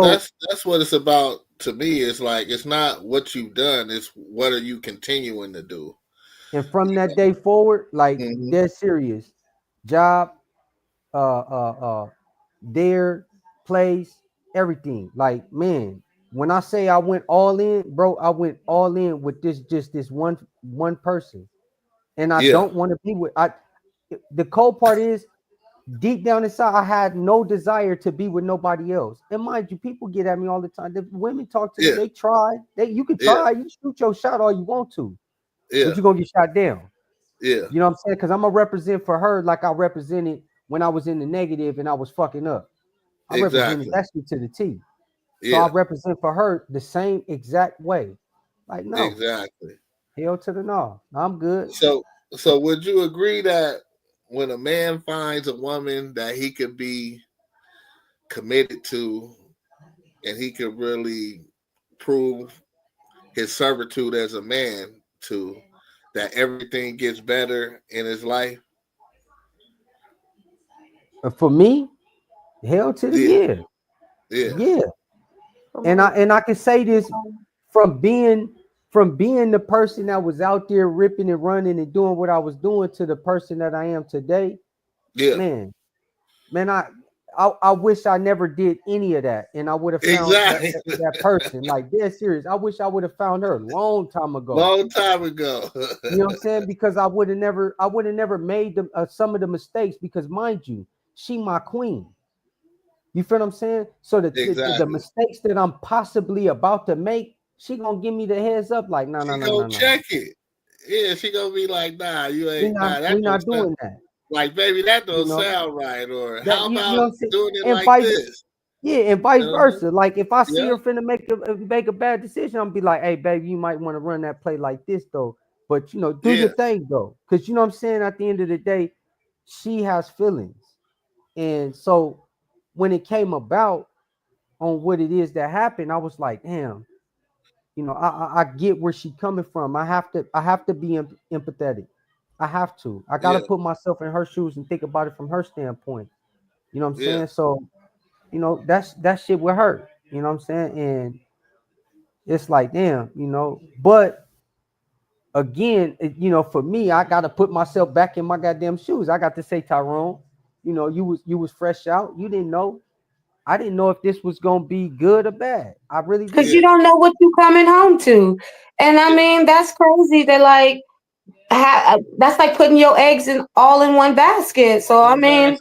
what it's about to me. It's like it's not what you've done, it's what are you continuing to do. And from that day forward, like dead serious, job, their place, everything. Like, man, when I say I went all in, bro, I went all in with this one person. And I don't want to be with the cold part is deep down inside, I had no desire to be with nobody else. And mind you, people get at me all the time. The women talk to me, they try. You can try, you shoot your shot all you want to. But you're gonna get shot down. Yeah. You know what I'm saying? Because I'm gonna represent for her like I represented when I was in the negative and I was fucking up. I represented that shit to the T. So I represent for her the same exact way. Like, no. Exactly. Hell to the no. I'm good. So would you agree that when a man finds a woman that he could be committed to and he could really prove his servitude as a man to, that everything gets better in his life? For me, hell to the yeah. And I can say this from being the person that was out there ripping and running and doing what I was doing to the person that I am today. Yeah, man, I wish I never did any of that, and I would have found that person. Like, dead serious. I wish I would have found her a long time ago. Long time ago. You know what I'm saying? Because I would have never made some of the mistakes. Because mind you, she my queen. You feel what I'm saying? So the mistakes that I'm possibly about to make, she gonna give me the heads up. Like, no. Check it. Yeah, she gonna be like, nah, you ain't. We're not doing that. Like, baby, that don't sound right. Or that, how about doing it and like this? Yeah, and vice versa. Like, if I see her finna make a bad decision, I'm be like, hey, baby, you might want to run that play like this though. But do your thing though, because you know what I'm saying. At the end of the day, she has feelings, and so when it came about on what it is that happened, I was like, damn. I get where she's coming from. I have to be empathetic. I have to. I gotta put myself in her shoes and think about it from her standpoint. You know what I'm saying? So, that shit with her. You know what I'm saying? And it's like, damn, But again, for me, I gotta put myself back in my goddamn shoes. I got to say, Tyrone, you was fresh out. You didn't know. I didn't know if this was gonna be good or bad. I really did. Because you don't know what you're coming home to. And I mean, that's crazy that like that's like putting your eggs all in one basket. So I mean,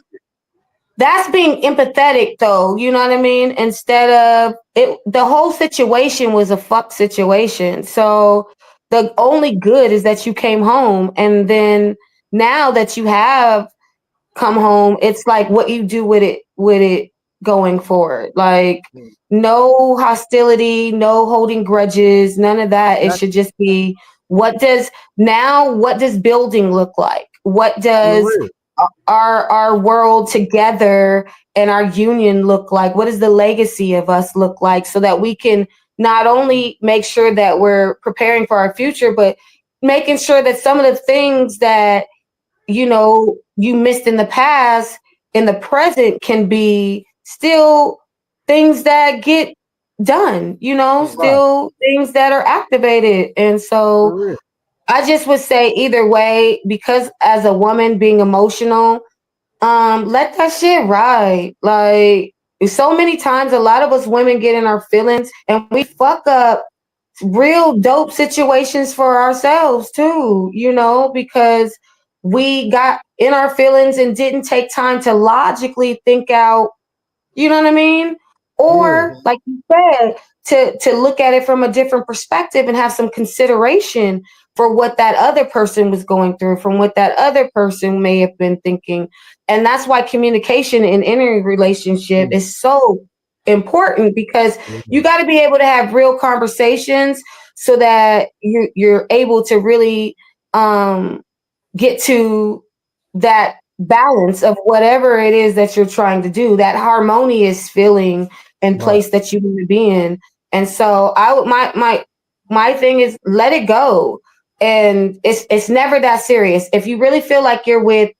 that's being empathetic though, you know what I mean? Instead of it, the whole situation was a fuck situation. So the only good is that you came home, and then now that you have come home, it's like what you do with it going forward. Like no hostility, no holding grudges, none of that. It should just be what does building look like? What does our world together and our union look like? What does the legacy of us look like, so that we can not only make sure that we're preparing for our future, but making sure that some of the things that you missed in the past, in the present, can be still things that get done, still things that are activated. And so I just would say either way, because as a woman being emotional, let that shit ride. Like, so many times, a lot of us women get in our feelings and we fuck up real dope situations for ourselves too, because we got in our feelings and didn't take time to logically think out, you know what I mean? Or like you said, to look at it from a different perspective and have some consideration for what that other person was going through, from what that other person may have been thinking. And that's why communication in any relationship is so important, because you got to be able to have real conversations so that you're able to really get to that balance of whatever it is that you're trying to do, that harmonious feeling and place that you want to be in. And so my thing is let it go. And it's never that serious. If you really feel like you're with,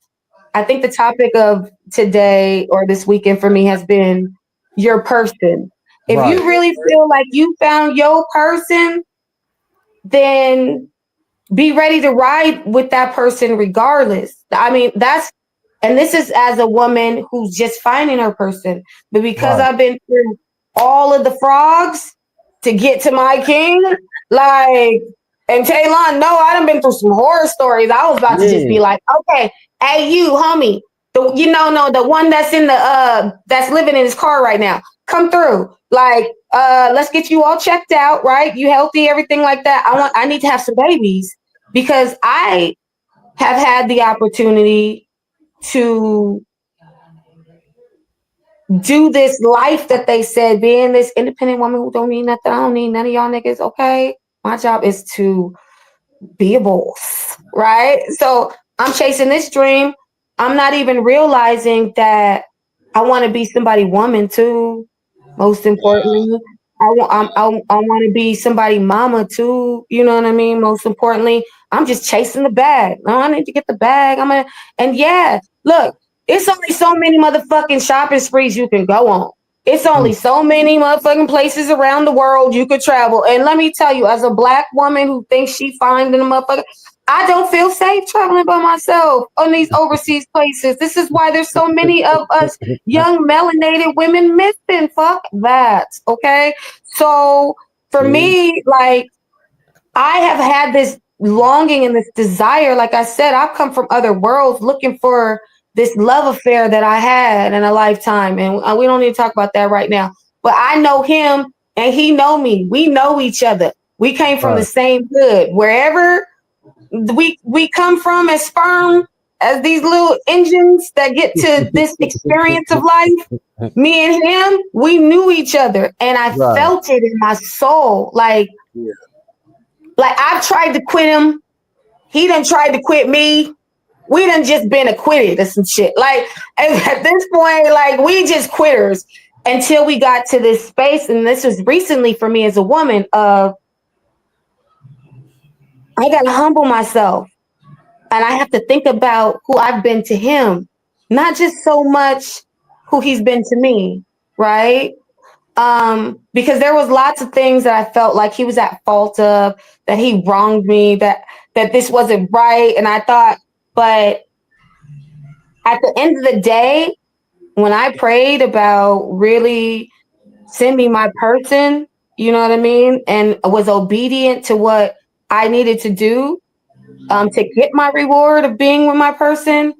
I think the topic of today or this weekend for me has been your person. If you really feel like you found your person, then be ready to ride with that person regardless. I mean, and this is as a woman who's just finding her person. But because I've been through all of the frogs to get to my king, like, and Taylon, no, I done been through some horror stories. I was about to just be like, okay, hey, you, homie, the one that's in the that's living in his car right now, come through. Like, let's get you all checked out, right? You healthy, everything like that. I need to have some babies because I have had the opportunity to do this life that they said, being this independent woman who don't need nothing. I don't need none of y'all niggas, okay? My job is to be a boss, right? So I'm chasing this dream. I'm not even realizing that I want to be somebody woman too. Most importantly, I want to be somebody mama too. You know what I mean? Most importantly, I'm just chasing the bag. No, I need to get the bag. And yeah, look, it's only so many motherfucking shopping sprees you can go on. It's only so many motherfucking places around the world you could travel. And let me tell you, as a Black woman who thinks she finding a motherfucker, I don't feel safe traveling by myself on these overseas places. This is why there's so many of us young melanated women missing. Fuck that. Okay. So for me, like, I have had this longing and this desire. Like I said, I've come from other worlds looking for this love affair that I had in a lifetime. And we don't need to talk about that right now. But I know him and he know me. We know each other. We came from the same hood. Wherever we come from as sperm, as these little engines that get to this experience of life, me and him, we knew each other. And I felt it in my soul. Like I've tried to quit him. He done tried to quit me. We done just been acquitted or some shit. Like at this point, like we just quitters until we got to this space. And this was recently for me as a woman of, I got to humble myself and I have to think about who I've been to him, not just so much who he's been to me. Right. Because there was lots of things that I felt like he was at fault of, that he wronged me, that this wasn't right. And I thought, but at the end of the day, when I prayed about really send me my person, you know what I mean? And was obedient to what I needed to do to get my reward of being with my person.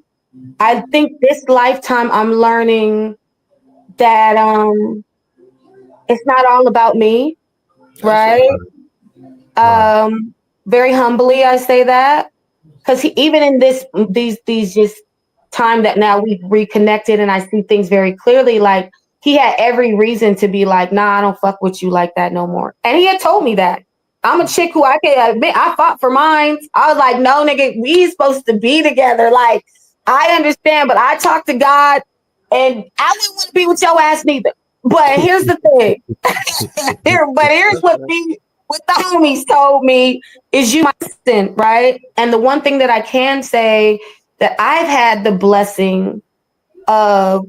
I think this lifetime I'm learning that it's not all about me, right? Very humbly, I say that. Because even in these just time that now we've reconnected and I see things very clearly, like he had every reason to be like, nah, I don't fuck with you like that no more. And he had told me that. I'm a chick who I can admit I fought for mine. I was like, no, nigga, we supposed to be together. Like, I understand, but I talked to God and I didn't want to be with your ass neither. But here's the thing. Here's what the homies told me is you my sin, right? And the one thing that I can say that I've had the blessing of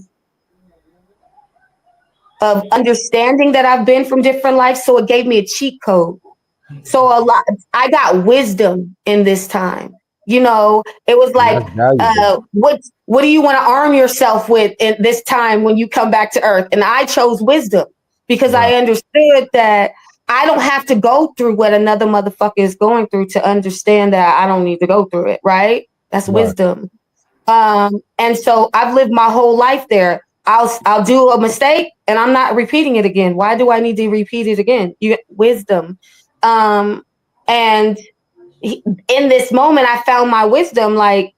understanding that I've been from different lives, so it gave me a cheat code. So I got wisdom in this time. You know, it was like, what do you want to arm yourself with in this time when you come back to Earth? And I chose wisdom because I understood that I don't have to go through what another motherfucker is going through to understand that I don't need to go through it, right? That's wisdom. And so I've lived my whole life there. I'll do a mistake and I'm not repeating it again. Why do I need to repeat it again? You get wisdom. And in this moment, I found my wisdom, like,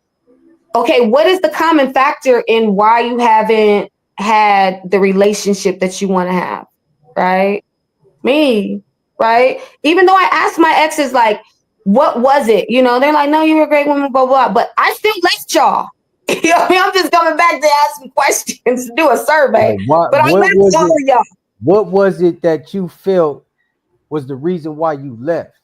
okay, what is the common factor in why you haven't had the relationship that you want to have, right? Me, right? Even though I asked my exes, like, what was it? You know, they're like, no, you were a great woman, blah, blah, blah. But I still left y'all. You know, I'm just coming back to ask some questions, do a survey. Like what? But I What met was all of it? y'all. What was it that you felt was the reason why you left?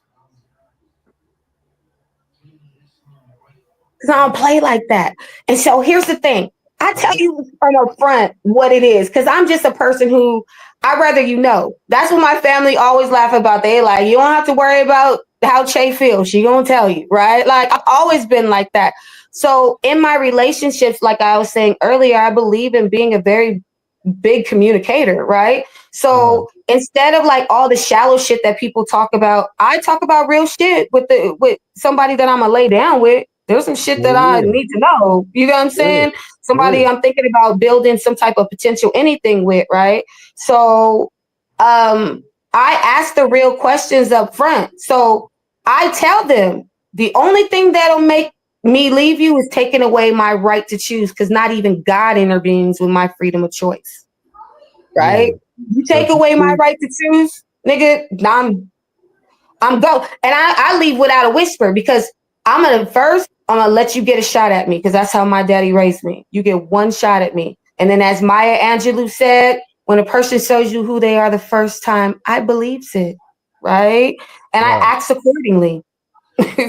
Because I don't play like that. And so here's the thing. I tell you from up front what it is, because I'm just a person who I'd rather you know. That's what my family always laugh about. They like, you don't have to worry about how Che feels. She gonna tell you, right? Like I've always been like that. So in my relationships, like I was saying earlier, I believe in being a very big communicator, right? Right. So instead of like all the shallow shit that people talk about, I talk about real shit with somebody that I'm gonna lay down with. There's some shit that Well, I yeah, need to know. You know what I'm yeah, saying? Somebody yeah. I'm thinking about building some type of potential anything with, right? So I ask the real questions up front. So I tell them the only thing that'll make me leave you is taking away my right to choose, because not even God intervenes with my freedom of choice, Yeah. right? You So take if you away my choose, right to choose, nigga, I'm go. And I leave without a whisper, because I'm gonna let you get a shot at me, because that's how my daddy raised me. You get one shot at me. And then as Maya Angelou said, when a person shows you who they are the first time, I believes it, right? And I right? acts accordingly.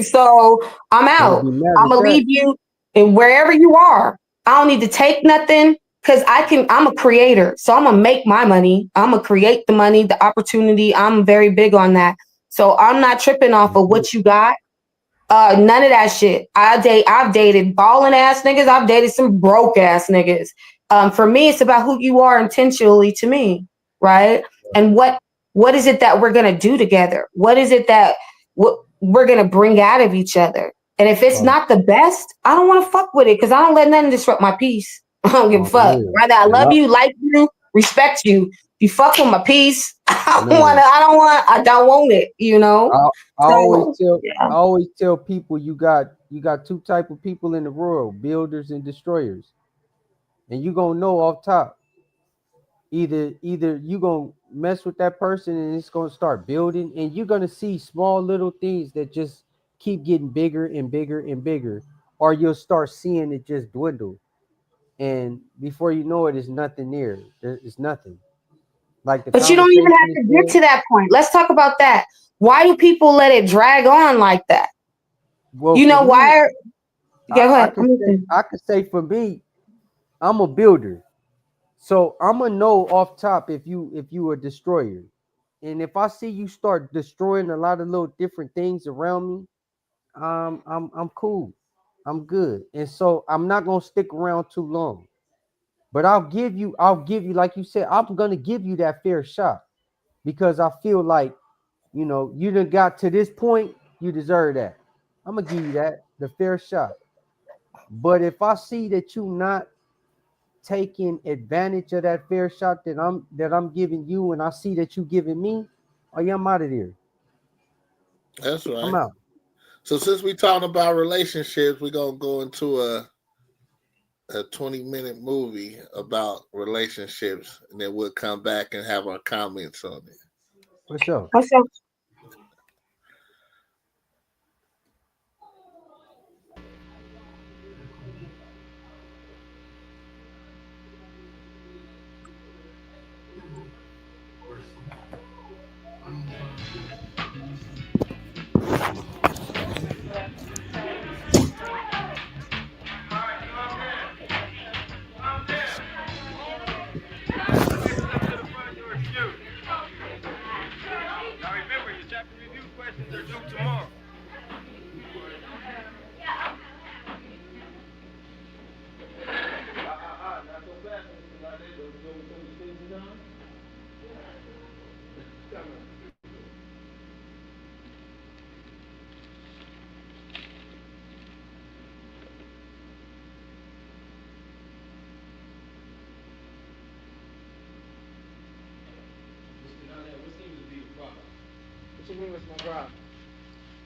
So I'm Can't out. be mad I'm at gonna that. leave you and wherever you are. I don't need to take nothing, because I'm a creator. So I'm gonna make my money. I'm gonna create the money, the opportunity. I'm very big on that. So I'm not tripping off of what you got. None of that shit. I've dated balling ass niggas. I've dated some broke ass niggas. For me, it's about who you are intentionally to me, right? And what is it that we're gonna do together? What is it that what we're gonna bring out of each other? And if it's Oh, not the best, I don't want to fuck with it, because I don't let nothing disrupt my peace. I don't give a oh fuck. yeah. Whether I And love you, like you, respect you, if you fuck with my peace, man, I don't want it, you know? I So yeah. I always tell people you got two type of people in the world, builders and destroyers. And you gonna know off top. Either you gonna mess with that person and it's gonna start building, and you're gonna see small little things that just keep getting bigger and bigger and bigger, or you'll start seeing it just dwindle. And before you know it, it's nothing there. It's nothing. Like the But you don't even conversation have is to get good. to that point. Let's talk about that. Why do people let it drag on like that? Well, You for know me, why? Yeah, go I ahead. could say for me, I'm a builder. So I'm gonna know off top if you a destroyer. And if I see you start destroying a lot of little different things around me, I'm cool. I'm good. And so I'm not gonna stick around too long. But I'll give you, like you said, I'm gonna give you that fair shot because I feel like, you done got to this point, you deserve that. I'm gonna give you that, the fair shot. But if I see that you not taking advantage of that fair shot that I'm giving you, and I see that you giving me, oh yeah, I'm out of there. That's I'm right. out. So since we talking about relationships, we're gonna go into a 20-minute movie about relationships, and then we'll come back and have our comments on it. For sure. What's up? Now remember, your chapter review questions are due tomorrow. Not so fast, Mr. Goddard. Don't you know what those things are on? Come on. Mr. Goddard, what seems to be the problem? What you mean, what's my problem?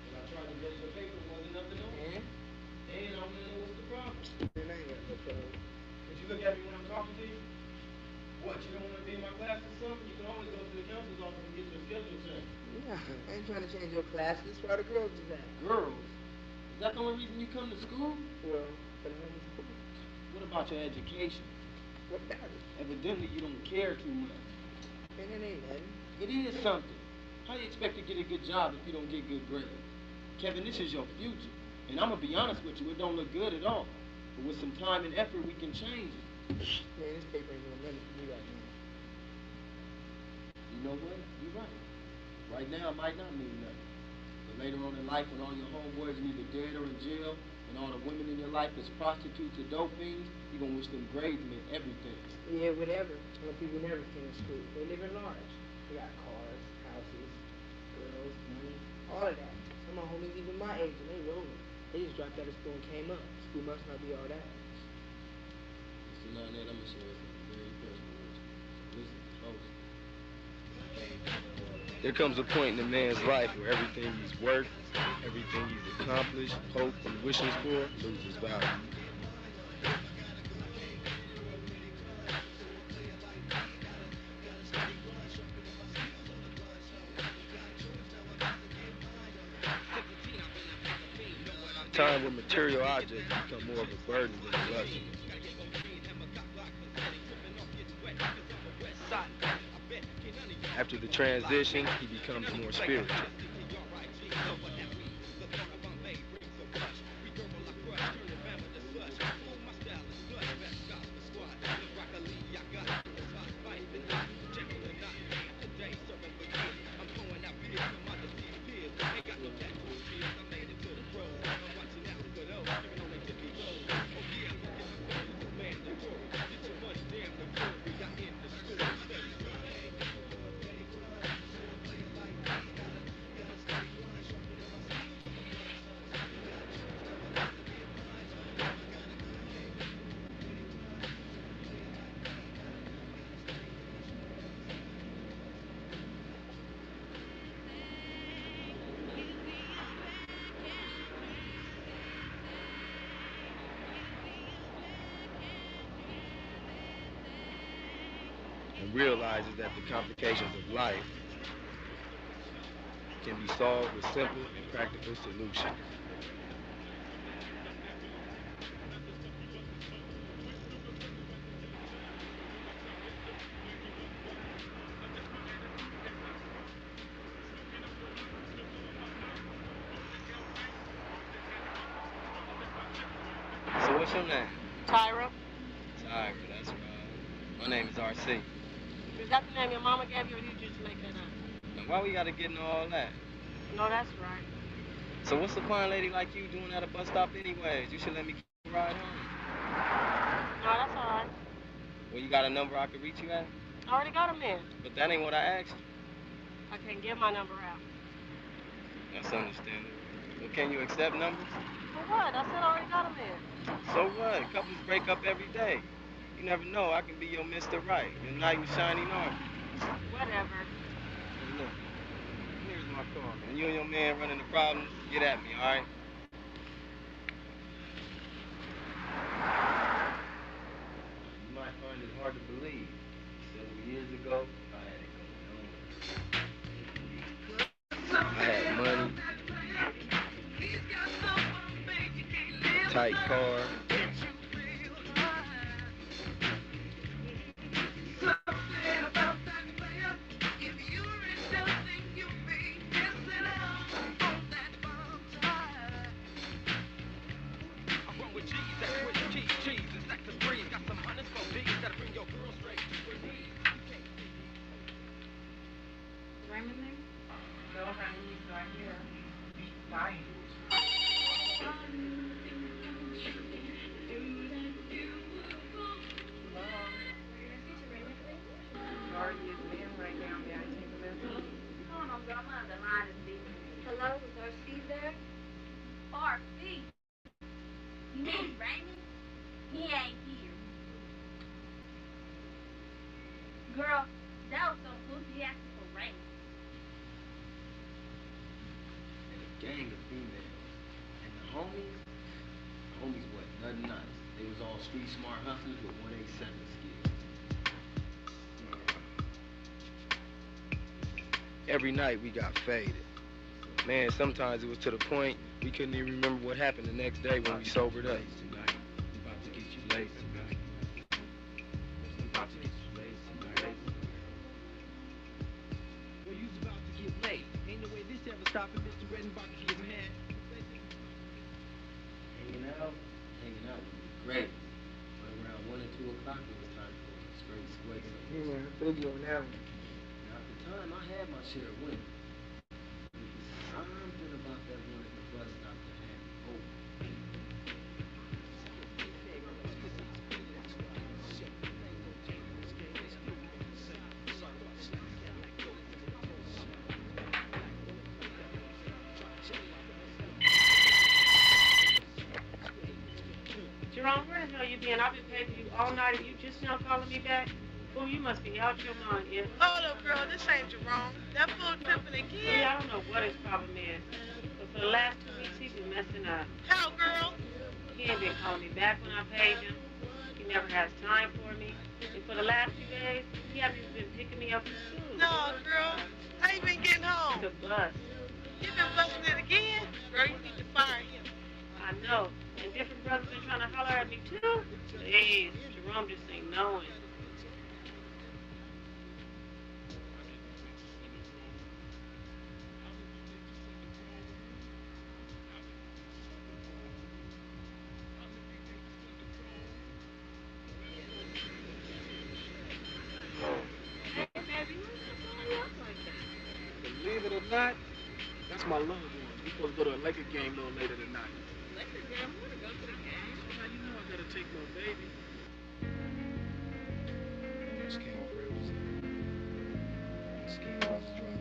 When I tried to get your paper, wasn't nothing on it. And I want to know what's the problem. It ain't got no problem. Could you look at me when I'm talking to you? What, you don't want to be in my class or something? You can always go to the counselor's office and get your schedule changed. Yeah, I ain't trying to change your classes. Why the girls do that? Girls? Is that the only reason you come to school? Well, but I was cool. What about your education? What about it? Evidently, you don't care too much. Man, that ain't nothing. It is something. How you expect to get a good job if you don't get good grades? Kevin, this is your future. And I'm going to be honest with you, it don't look good at all. But with some time and effort, we can change it. Man, this paper ain't doing nothing for me right now. You know what? You're right. Right now, it might not mean nothing. But later on in life, when all your homeboys are either dead or in jail, and all the women in your life is prostitutes or dope fiends, you're going to wish them grades meant everything. Yeah, whatever. Some people never finish school. They live in large. They got cars, houses, girls, money, all of that. Some of my homies even my age and they rolling. They just dropped out of school and came up. School must not be all that. Mr. Lynette, I'm going to share something very personal with you. Listen close. There comes a point in a man's life where everything he's worked, everything he's accomplished, hoped, and wishes for loses value. Time when material objects become more of a burden than a luxury. After the transition, he becomes more spiritual. And realizes that the complications of life can be solved with simple and practical solutions. So what's your name? Tyra, Tyra, that's right. My name is RC. is that the name your mama gave you, or you just make that up? Now why we gotta get into all that? No, that's right. So what's a fine lady like you doing at a bus stop anyways? You should let me ride home. No, that's all right. Well, you got a number I could reach you at? I already got him in. But that ain't what I asked you. I can't give my number out. That's understandable. Well, can you accept numbers? For what? I said I already got him in. So what? Couples break up every day. You never know. I can be your Mr. Right, your knight in shining armor. Whatever. Hey, look, here's my car, man. You and your man running the problems, get at me, all right? You might find it hard to believe. Several years ago, I had money, tight car, Hello, is RC there? RC? You mean Raymond? He ain't here. Girl, that was so goofy asking for Raymond. and a gang of females. And the homies wasn't nothing nice. They was all street smart hustlers with 187 skills. Every night we got faded. Man, sometimes it was to the point we couldn't even remember what happened the next day when we sobered up. About to get you lazy, man. topping, Mr. Red and Box getting mad. Hanging out would be great. But around 1 or 2 o'clock, it was time for a straight sway. Yeah, biggie on that one. Now, at the time, I had my share of women. Something about that one at the bus stop that had me open. Jerome, where the hell you been? I've been paying you all night and you just now calling me back? Fool, you must be out your mind, yeah. Hold up, girl. This ain't Jerome. That fool tripping again. Yeah, I don't know what his problem is. But for the last 2 weeks, he's been messing up. How, girl? He ain't been calling me back when I paid him. He never has time for me. And for the last few days, he hasn't even been picking me up from school. No, girl. How you been getting home? The bus. You been busting it again? Girl, you need to fire him. I know. And different brothers been trying to holler at me, too. Jeez, Jerome just ain't knowing. Believe it or not, that's my loved one. We supposed to go to a Laker game a little later tonight. Laker game? I want to go to the game. How you know I gotta take my baby? This came represent. This came about to drop.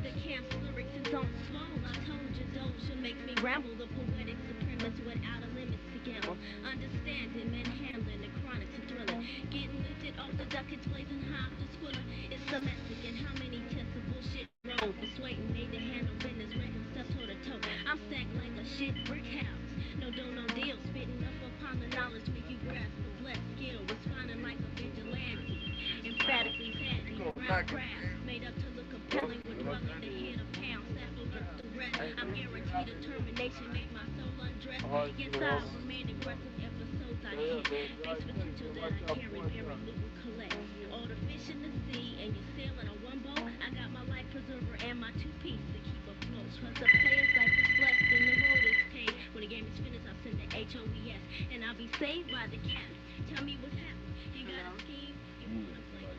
The camp's lyrics is on slow. I told you Doja makes me ramble. The poetic supremacist without a limit to gamble. Understanding and handling the chronic to thriller. Getting lifted off the duckets, blazing high the squiller. It's a message and how many tests of bullshit wrong. Persuading me to handle business, ranking stuff toe to toe. I'm stacked like a shit brick house. No dough, no deal. Spitting up upon the knowledge, make you grasp the blessed skill. Responding like a vigilante. Emphatically patty, round craft. Made up to look compelling with dwelling the head of pound. Saffle with the rest. I'm guaranteed determination, make my soul undress. Yes, I remain aggressive episodes I hit. Face potential that I carry, very little collect. All the fish in the sea, and you're sailing on one boat. I got my life preserver and my 2-piece to keep afloat. Trust the player's life is blessed and the road is paved. When the game is finished, I'll send the HOES, and I'll be saved by the cat. Tell me what's happening. You got a scheme? You wanna play?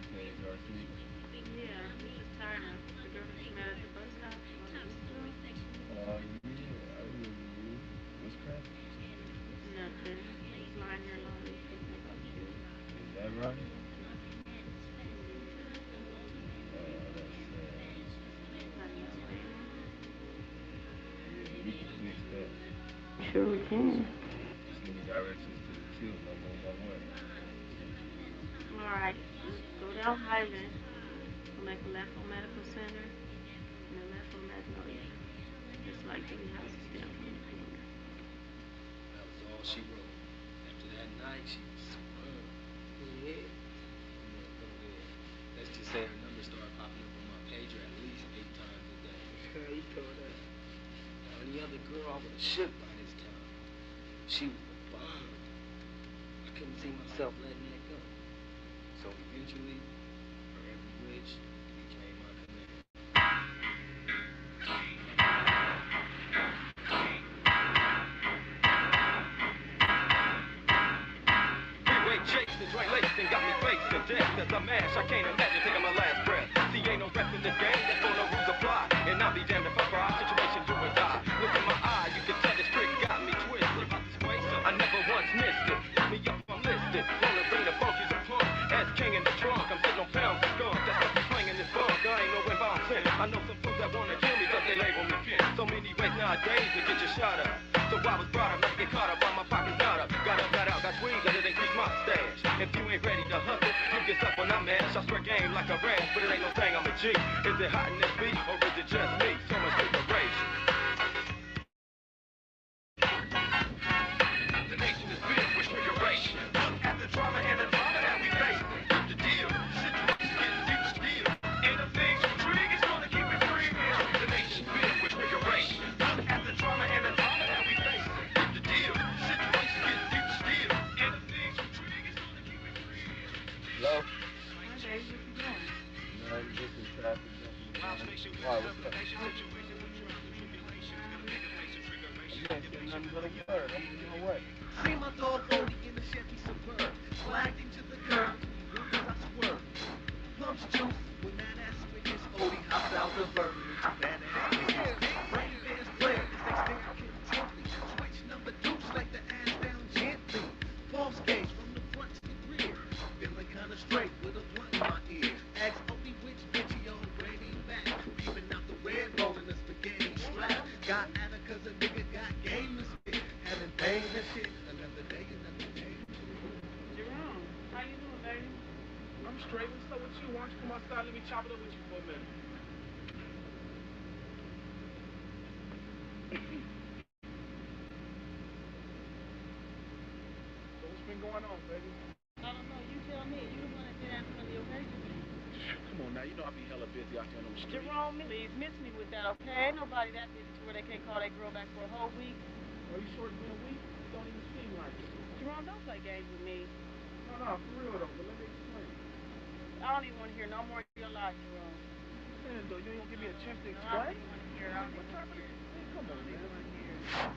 Yeah, I'm just tired of the girl that you met at the bus stop. Top story section. What's cracking? Nothing. Just lying here alone and thinking about you. Is that right? We can fix that. Sure we can. Just give me directions to the field. I'm on my way. Alright. Go down Highland. We'll make a left on Medical Center. And then left on Magnolia. Just like the houses down from the corner. That was all she wrote. After that night, she was superb. Yeah. Let's just say her number started popping up on my pager at least 8 times a day. You told us. Any other girl, I would have shook by this time. She was a bomb. I couldn't see myself letting that go. So eventually, her every wish became my command. Freeway chasing, Dre lacing, got me facing death as I mash. I can't imagine taking my last breath. See, ain't no rest in this game, that's no rules apply. And I'll be damned if I cry, situation do or die. Look in my eye, you can tell this trick got me twisted. About this way, so I never once missed it. Look me up, I'm listed. Wanna bring the funkies and plunk. As king in the trunk, I'm sitting on pounds of skunk. That's what I'm slinging this bunk. I ain't no inbound sin. I know some fools that wanna kill me cause they label me fin. So many ways nowadays to get your shot up. So I was brought up, not to get caught up while my pocket's not up. Got up, got out, got squeezed, and it increased my stash. If you ain't ready to hustle, you get up when I mash. I spread game like a rash, but it ain't no thing, I'm a G. Is it hot in this beat, or is it just me? So much preparation. The nation is filled with triggeration. Look at the drama and the drama that we face. Keep the deal, situations getting deep still. And the things from Trig is gonna keep it real. The nation filled with triggeration. Look at the drama and the drama that we face. Keep the deal, situations getting deep still. And the things from Trig is gonna keep it real. Hello? Hi, baby. What you doing? Ain't this shit another day, another day. Jerome, how you doing, baby? I'm straight. What's up with you? Why don't you come outside? Let me chop it up with you for a minute. So what's been going on, baby? I don't know. You tell me. You the one that did ask for the occasion. Come on now, you know I be hella busy out there on them streets. Jerome, please miss me with that, okay? Ain't nobody that busy to where they can't call that girl back for a whole week. Are you sure it's been a week? It don't even seem like it. Jerome, don't play games with me. No, for real though, but let me explain. I don't even want to hear no more of your lies, Jerome. Man, though, you don't give me a chance to No, I explain? don't even want to hear it. I don't even want to hear it. Hey, come on, man. want to hear it.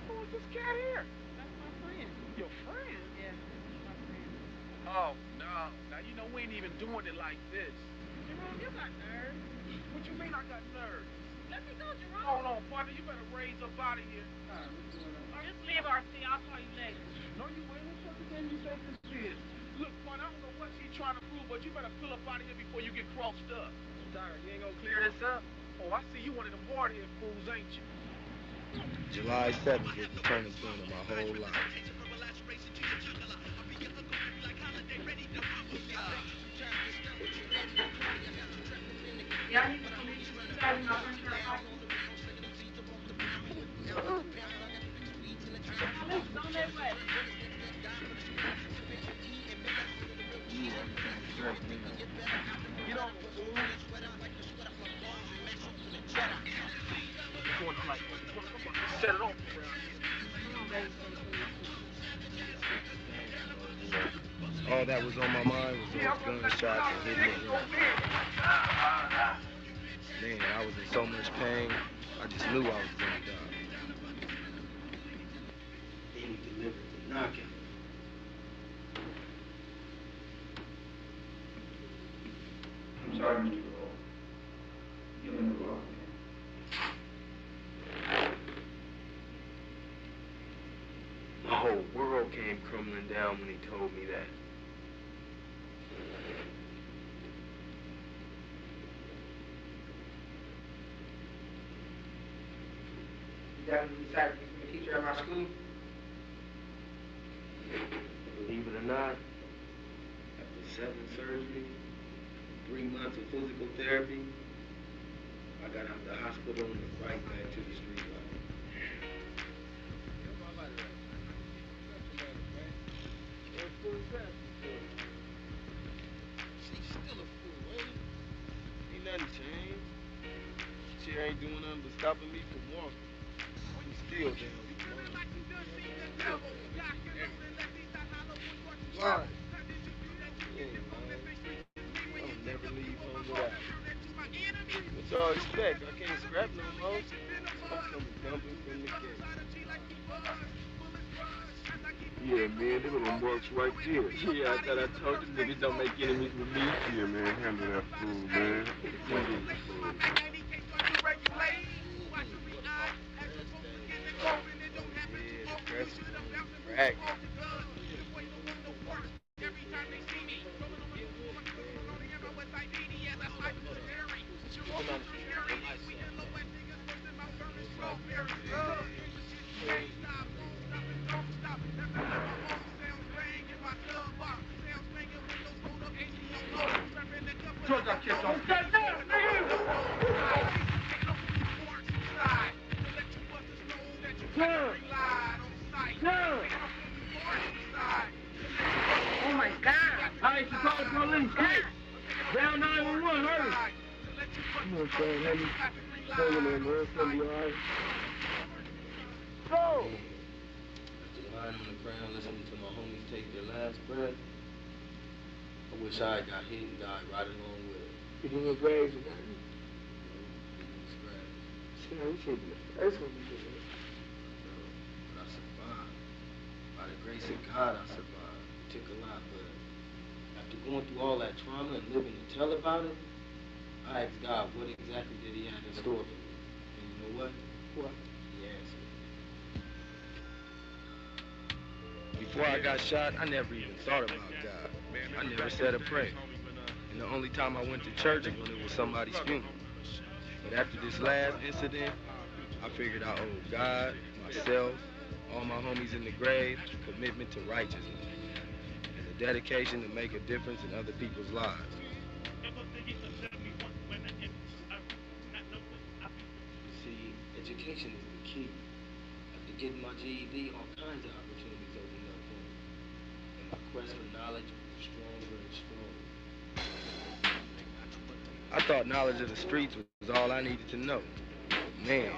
Who is this cat here? That's my friend. Your friend? Yeah, that's my friend. Oh, no. Now, you know, we ain't even doing it like this. Jerome, you got nerves. What you mean I got nerves? Let me go, Jerome. Hold on, partner. You better raise up out of here. Or just leave RC. I'll call you later. No, you ain't. What fucking game you say this is? Look, partner, I don't know what she's trying to prove, but you better pull up out of here before you get crossed up. Tyra, you ain't gonna clear this up? Oh, I see you one of them hard-head fools, ain't you? July 7th was the turning point of my whole life. Yeah, I need to come meet you. You guys in my friend's house. Don't let way. Get on, fool. Set it off around here. All that was on my mind was those gunshots and hitting the ground. Man, I was in so much pain, I just knew I was gonna die. Then he delivered the knockout. I'm sorry, Mr. Lowell. You're in the wrong. My whole world came crumbling down when he told me that. You definitely decided to become a teacher at my school? Believe it or not, after 7 surgeries, 3 months of physical therapy, I got out the hospital and was right back to the street life. She's still a fool, ain't it? Ain't nothing changed. She ain't doing nothing but stopping me from walking. I'm still down. Why? Yeah, man. I'll never leave home without her. What's all expect? I can't scrap no more. I'm coming dumping from the gate. Yeah, man, them little marks right there. Yeah, I thought I told you niggas don't make enemies with me. Yeah, man, handle that fool, man. Crack. Oh my God. All right, you call the police. Hey, down 911, hurry. Come on, son, let me hang in there, man. It's gonna be all right. Go! Just lying on the ground listening to my homies take their last breath. I wish I had got hit and died right along with it. You doing graves and that? Scratch. See, we should be the first one to do it. But I survived. By the grace of God, I survived. It took a lot, but after going through all that trauma and living to tell about it, I asked God what exactly did he have in store for me. And you know what? What? He answered. Before I got shot, I never even thought about God. I never said a prayer. And the only time I went to church was when it was somebody's funeral. But after this last incident, I figured I owed God, myself, All my homies in the grave, commitment to righteousness, and the dedication to make a difference in other people's lives. See, education is the key. After getting my GED, all kinds of opportunities opened up for me. And my quest for knowledge was stronger and stronger. I thought knowledge of the streets was all I needed to know. Man,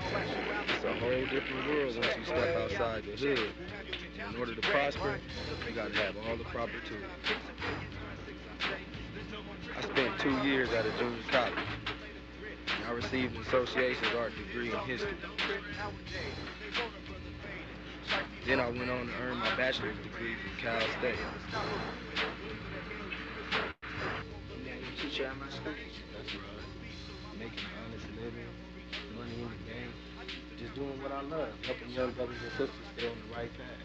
it's a whole different world once you step outside the hood. In order to prosper, you gotta have all the proper tools. I spent 2 years at a junior college. And I received an association's art degree in history. Then I went on to earn my bachelor's degree from Cal State. Now you teacher at my school? That's right. Making an honest living, money in the game, just doing what I love, helping young brothers and sisters stay on the right path.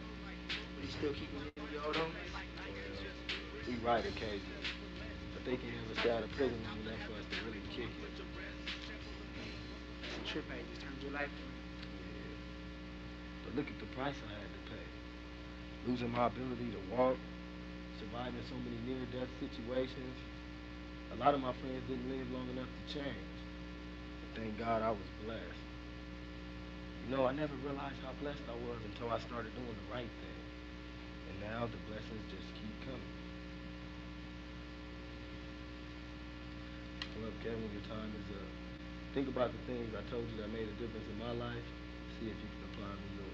You still keeping it in your own? We write occasionally, but they can't have us stay out of prison long enough for us to really kick it. It's a trip I just turned your life around. Yeah. But look at the price I had to pay. Losing my ability to walk, surviving so many near-death situations. A lot of my friends didn't live long enough to change. But thank God I was blessed. You know, I never realized how blessed I was until I started doing the right thing. And now the blessings just keep coming. Well, Kevin, your time is up. Think about the things I told you that made a difference in my life. See if you can apply them in yours.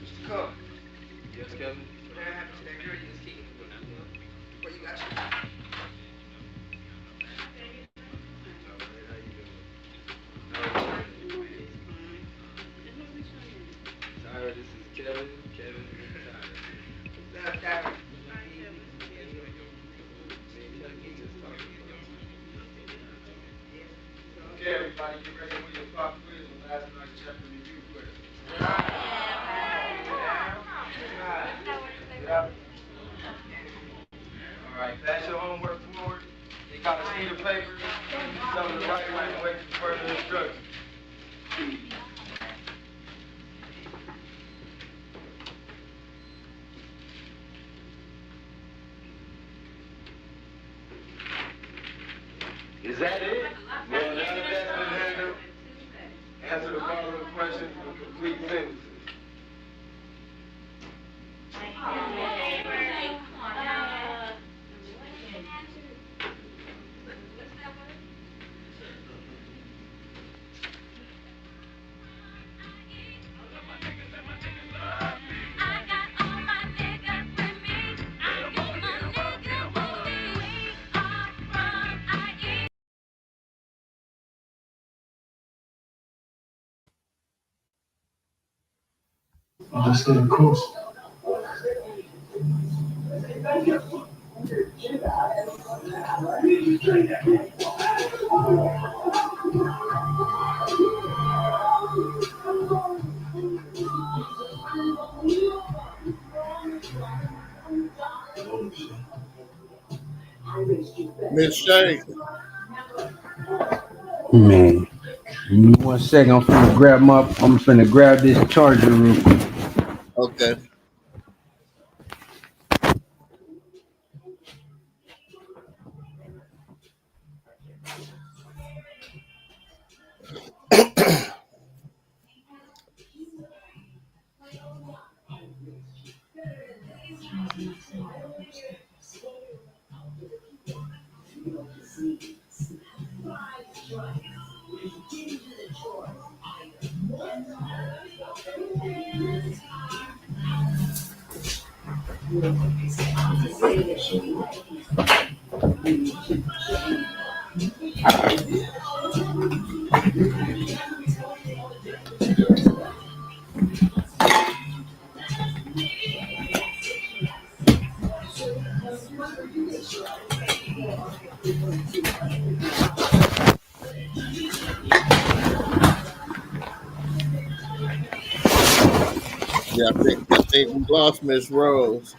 Mr. Cole. Yes, Kevin? Whatever happened to that girl you was kicking with? Where you got you? Tyra, this is Kevin. Kevin, Tyra. Tyra. Okay, everybody, get ready for your pop quiz and last night's chapter review quiz. All right, pass your homework forward. They got a sheet of paper. Tell them the right way and wait for further instructions. Is that it? Well, now that that's been handled, answer the following questions with complete sentences. Just getting close. Miss Shay. Man, give me 1 second. I'm finna grab this charger real quick. Okay. Yeah, I think we lost Miss Rose.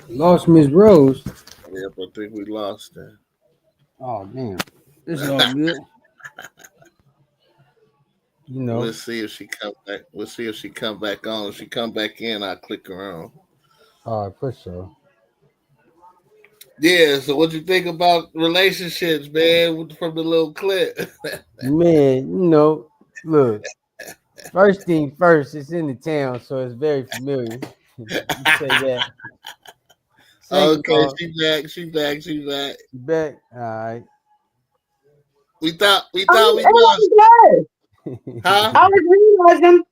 Lost Miss Rose? Yep, I think we lost her. Oh, damn. This is all good. you know. We'll see if she come back. We'll see if she come back on. If she come back in, I'll click her on. All right, for sure. Yeah. So, what you think about relationships, man? From the little clip. Man, you know, look. First thing first, it's in the town, so it's very familiar. You say that. Second Okay, off, she back. She back. She back. she back. All right. We thought we was good. Huh? I was realizing.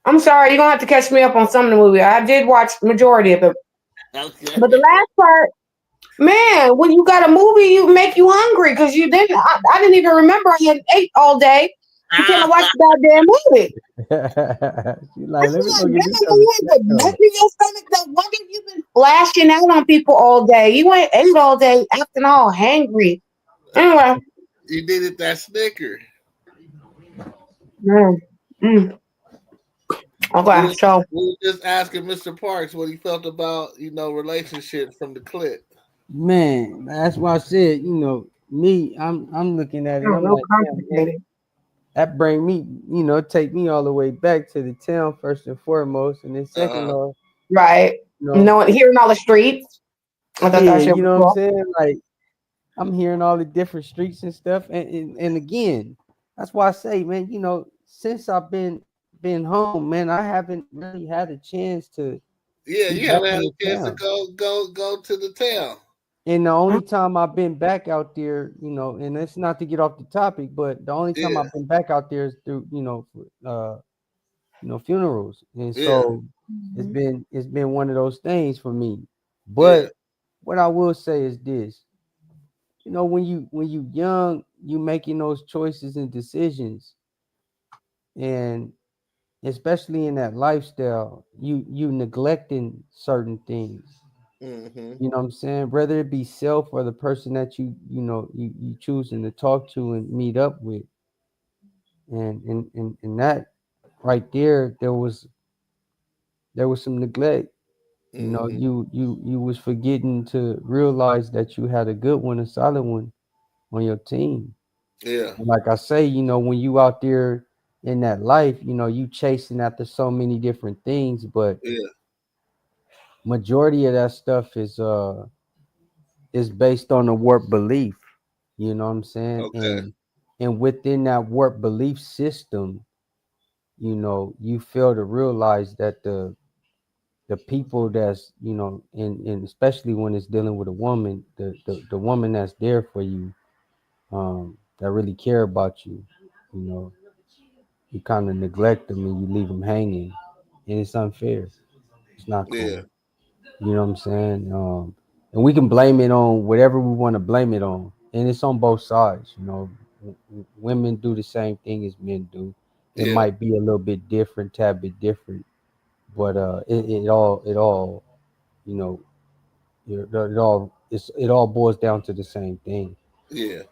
I'm sorry, you're gonna have to catch me up on some of the movie. I did watch majority of it. Okay. But the last part, man, when you got a movie, you make you hungry because you didn't. I didn't even remember I had ate all day until I watched the goddamn movie. She's like, let me go get Damn, this you had the nothing in your stomach. No wonder you've been flashing out on people all day. You ain't ate all day, acting all hangry. Anyway, You needed that Snicker. Okay, so we were just asking Mr. Parks what he felt about relationships from the clip. Man, that's why I said, you know, me, I'm looking at it. I'm like, damn, man, that bring me, you know, take me all the way back to the town first and foremost, and then second off, right, hearing all the streets. I thought yeah, that shit you know was what I'm cool. saying? Like, I'm hearing all the different streets and stuff, and again, that's why I say, man, you know, since I've been home, man, I haven't really had a chance to. Yeah, be you back haven't had in a the chance to town. go to the town. And the only time I've been back out there, you know, and it's not to get off the topic, but the only time I've been back out there is through, funerals. And so it's been one of those things for me. But what I will say is this, you know, when you young, you making those choices and decisions, and especially in that lifestyle, you neglecting certain things. Mm-hmm. You know what I'm saying? Whether it be self or the person that you choosing to talk to and meet up with. And that right there, there was some neglect. You know, you was forgetting to realize that you had a good one, a solid one on your team. Yeah. And like I say, you know, when you out there in that life, you know, you chasing after so many different things, but majority of that stuff is based on a warped belief. You know what I'm saying? Okay. And within that warped belief system, you know, you fail to realize that the people that's, you know, and especially when it's dealing with a woman, the woman that's there for you, that really care about you, you know, you kind of neglect them and you leave them hanging, and it's unfair. It's not cool. Yeah. You know what I'm saying? And we can blame it on whatever we want to blame it on, and it's on both sides. You know, women do the same thing as men do. It might be a little bit different, tad bit different, but it all, you know, it all boils down to the same thing. Yeah.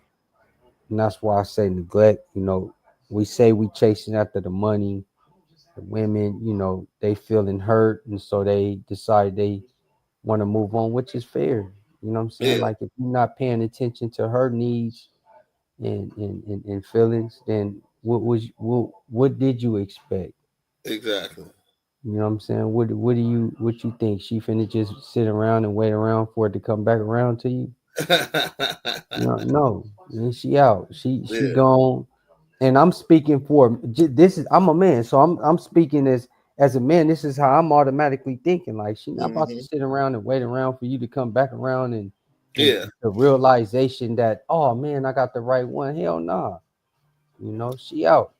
And that's why I say neglect. You know, we say we chasing after the money. The women, you know, they feeling hurt, and so they decide they want to move on, which is fair. You know what I'm saying? Yeah. Like, if you're not paying attention to her needs and feelings, then what did you expect? Exactly. You know what I'm saying? What do you think? She finna just sit around and wait around for it to come back around to you? No. And she out. She gone. And I'm speaking for this. I'm a man, so I'm speaking as a man. This is how I'm automatically thinking. Like, she not about to sit around and wait around for you to come back around and the realization that, oh man, I got the right one. Hell nah. You know, she out.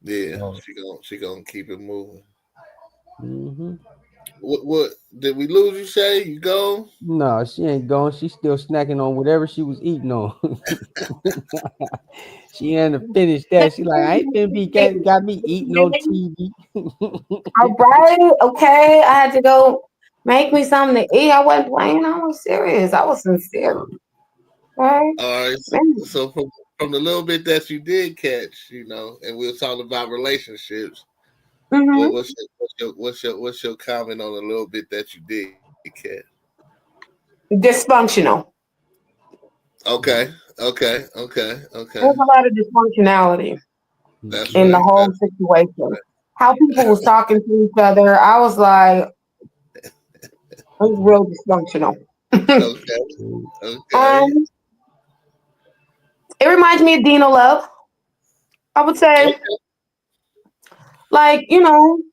Yeah, So, she gonna keep it moving. mm-hmm. What did we lose you, Shay? You go? No, she ain't gone. She's still snacking on whatever she was eating on. She hadn't finished that. She like, I ain't finna be got me eating on TV. All right, okay. I had to go make me something to eat. I wasn't playing. I was serious. I was sincere. Right? All right. So from the little bit that you did catch, you know, and we were talking about relationships. Mm-hmm. What's your comment on a little bit that you did catch? Dysfunctional. Okay. There's a lot of dysfunctionality. That's in the right. whole situation. How people was talking to each other, I was like, it was real dysfunctional. Okay. It reminds me of Dino Love. I would say, like,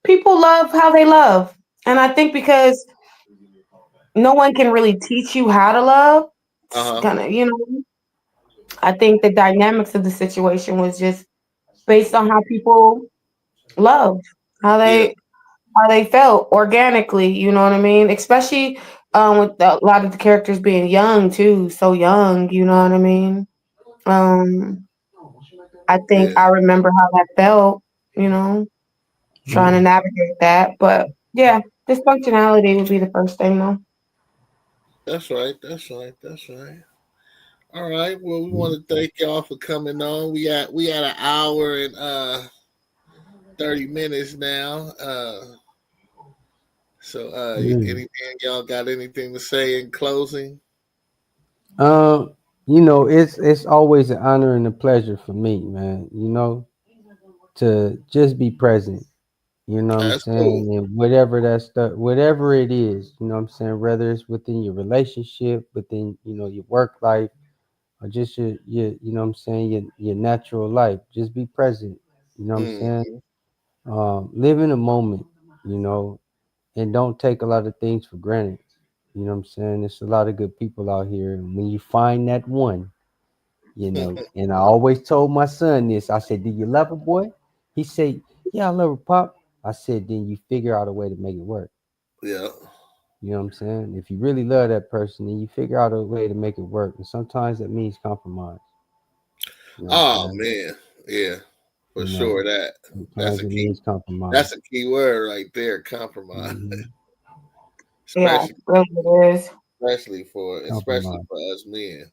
people love how they love. And I think because no one can really teach you how to love, kind of, I think the dynamics of the situation was just based on how people loved, how they felt organically, you know what I mean? Especially with a lot of the characters being young too, so young, you know what I mean? I think I remember how that felt, trying to navigate that. But yeah, dysfunctionality would be the first thing though. That's right. All right. Well, we want to thank y'all for coming on. We had an hour and 30 minutes now. Anything y'all got anything to say in closing? It's always an honor and a pleasure for me, man. To just be present. You know what I'm saying? Cool. And whatever it is, you know what I'm saying, whether it's within your relationship, within, your work life, or just your you know what I'm saying, your natural life. Just be present. You know what I'm saying? Live in a moment, and don't take a lot of things for granted. You know what I'm saying? There's a lot of good people out here. And when you find that one, and I always told my son this, I said, "Do you love her, boy?" He said, "Yeah, I love her, Pop." I said, "Then you figure out a way to make it work." Yeah. You know what I'm saying? If you really love that person, then you figure out a way to make it work. And sometimes that means compromise. Man. Yeah. For sure. That's a key. Compromise. That's a key word right there, compromise. Especially for us men.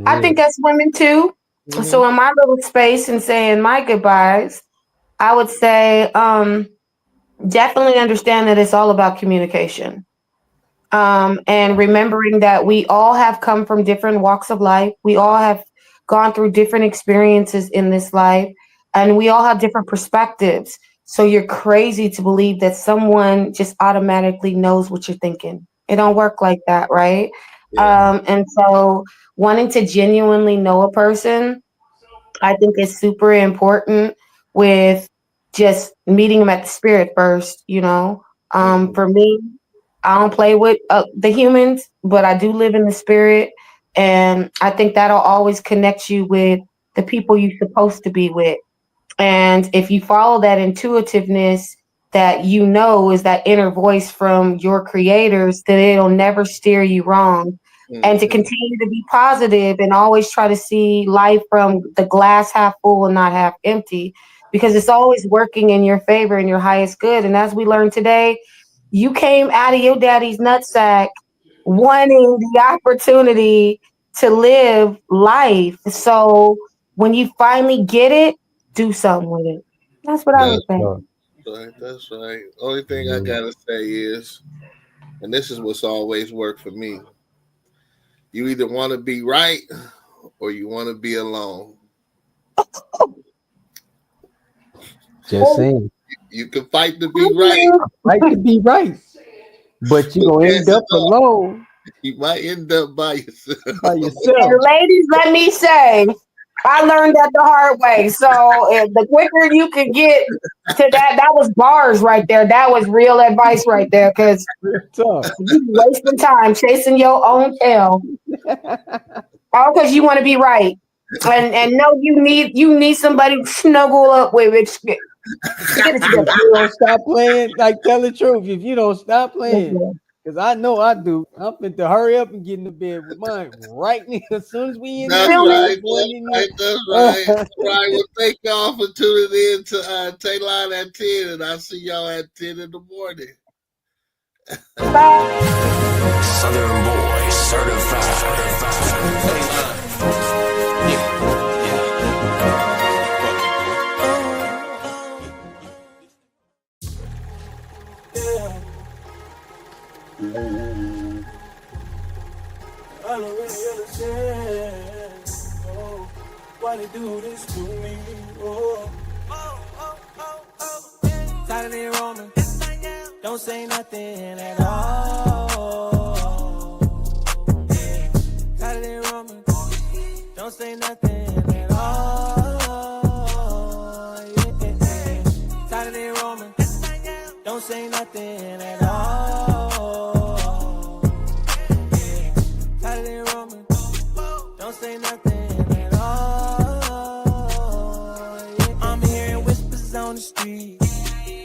I think as women too. So in my little space and saying my goodbyes, I would say definitely understand that it's all about communication. And remembering that we all have come from different walks of life. We all have gone through different experiences in this life, and we all have different perspectives. So you're crazy to believe that someone just automatically knows what you're thinking. It don't work like that, right? Yeah. And so wanting to genuinely know a person, I think is super important with just meeting them at the spirit first, For me, I don't play with the humans, but I do live in the spirit. And I think that'll always connect you with the people you're supposed to be with. And if you follow that intuitiveness that is that inner voice from your creators, then it'll never steer you wrong. And to continue to be positive and always try to see life from the glass half full and not half empty, because it's always working in your favor and your highest good. And as we learned today, you came out of your daddy's nutsack wanting the opportunity to live life. So when you finally get it, do something with it. That's what I would say. That's right. Only thing I gotta say is, and this is what's always worked for me, you either want to be right or you want to be alone. Just saying. You can fight to be right. Fight to be right. But you're going to end up alone. You might end up by yourself. And ladies, let me say, I learned that the hard way. So if the quicker you can get to that was bars right there. That was real advice right there. Because you wasting time chasing your own tail. All because you want to be right. And no, you need somebody to snuggle up with. If you don't stop playing, like tell the truth. If you don't stop playing, because I know I do. I'm fit to hurry up and get in the bed with mine right now as soon as we in. That's right. That's right. Well, thank y'all for tuning in to Tayline at 10, and I'll see y'all at 10 in the morning. Southern Boy certified. I don't really understand why nobody do this to me. Oh. Tired of the Roman, don't say nothing at all. Tired of the Roman, don't say nothing at all. Tired of the Roman, don't say nothing at all. Tired of the Roman, don't say nothing at all. I'm hearing whispers on the street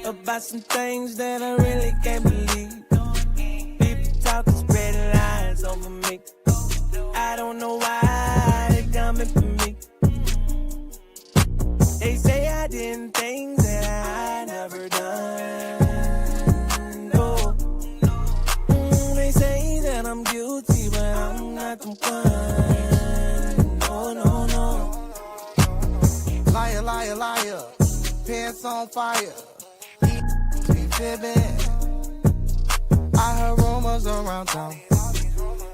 about some things that I really can't believe. People talking, spreading lies over me. I don't know why they coming for me. They say I did things that I never done. No. They say that I'm guilty, but I'm not the one. No, no, no. Liar, liar, liar. Pants on fire. I heard rumors around town.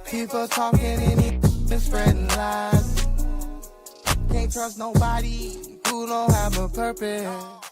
People talking and spreading lies. Can't trust nobody who don't have a purpose.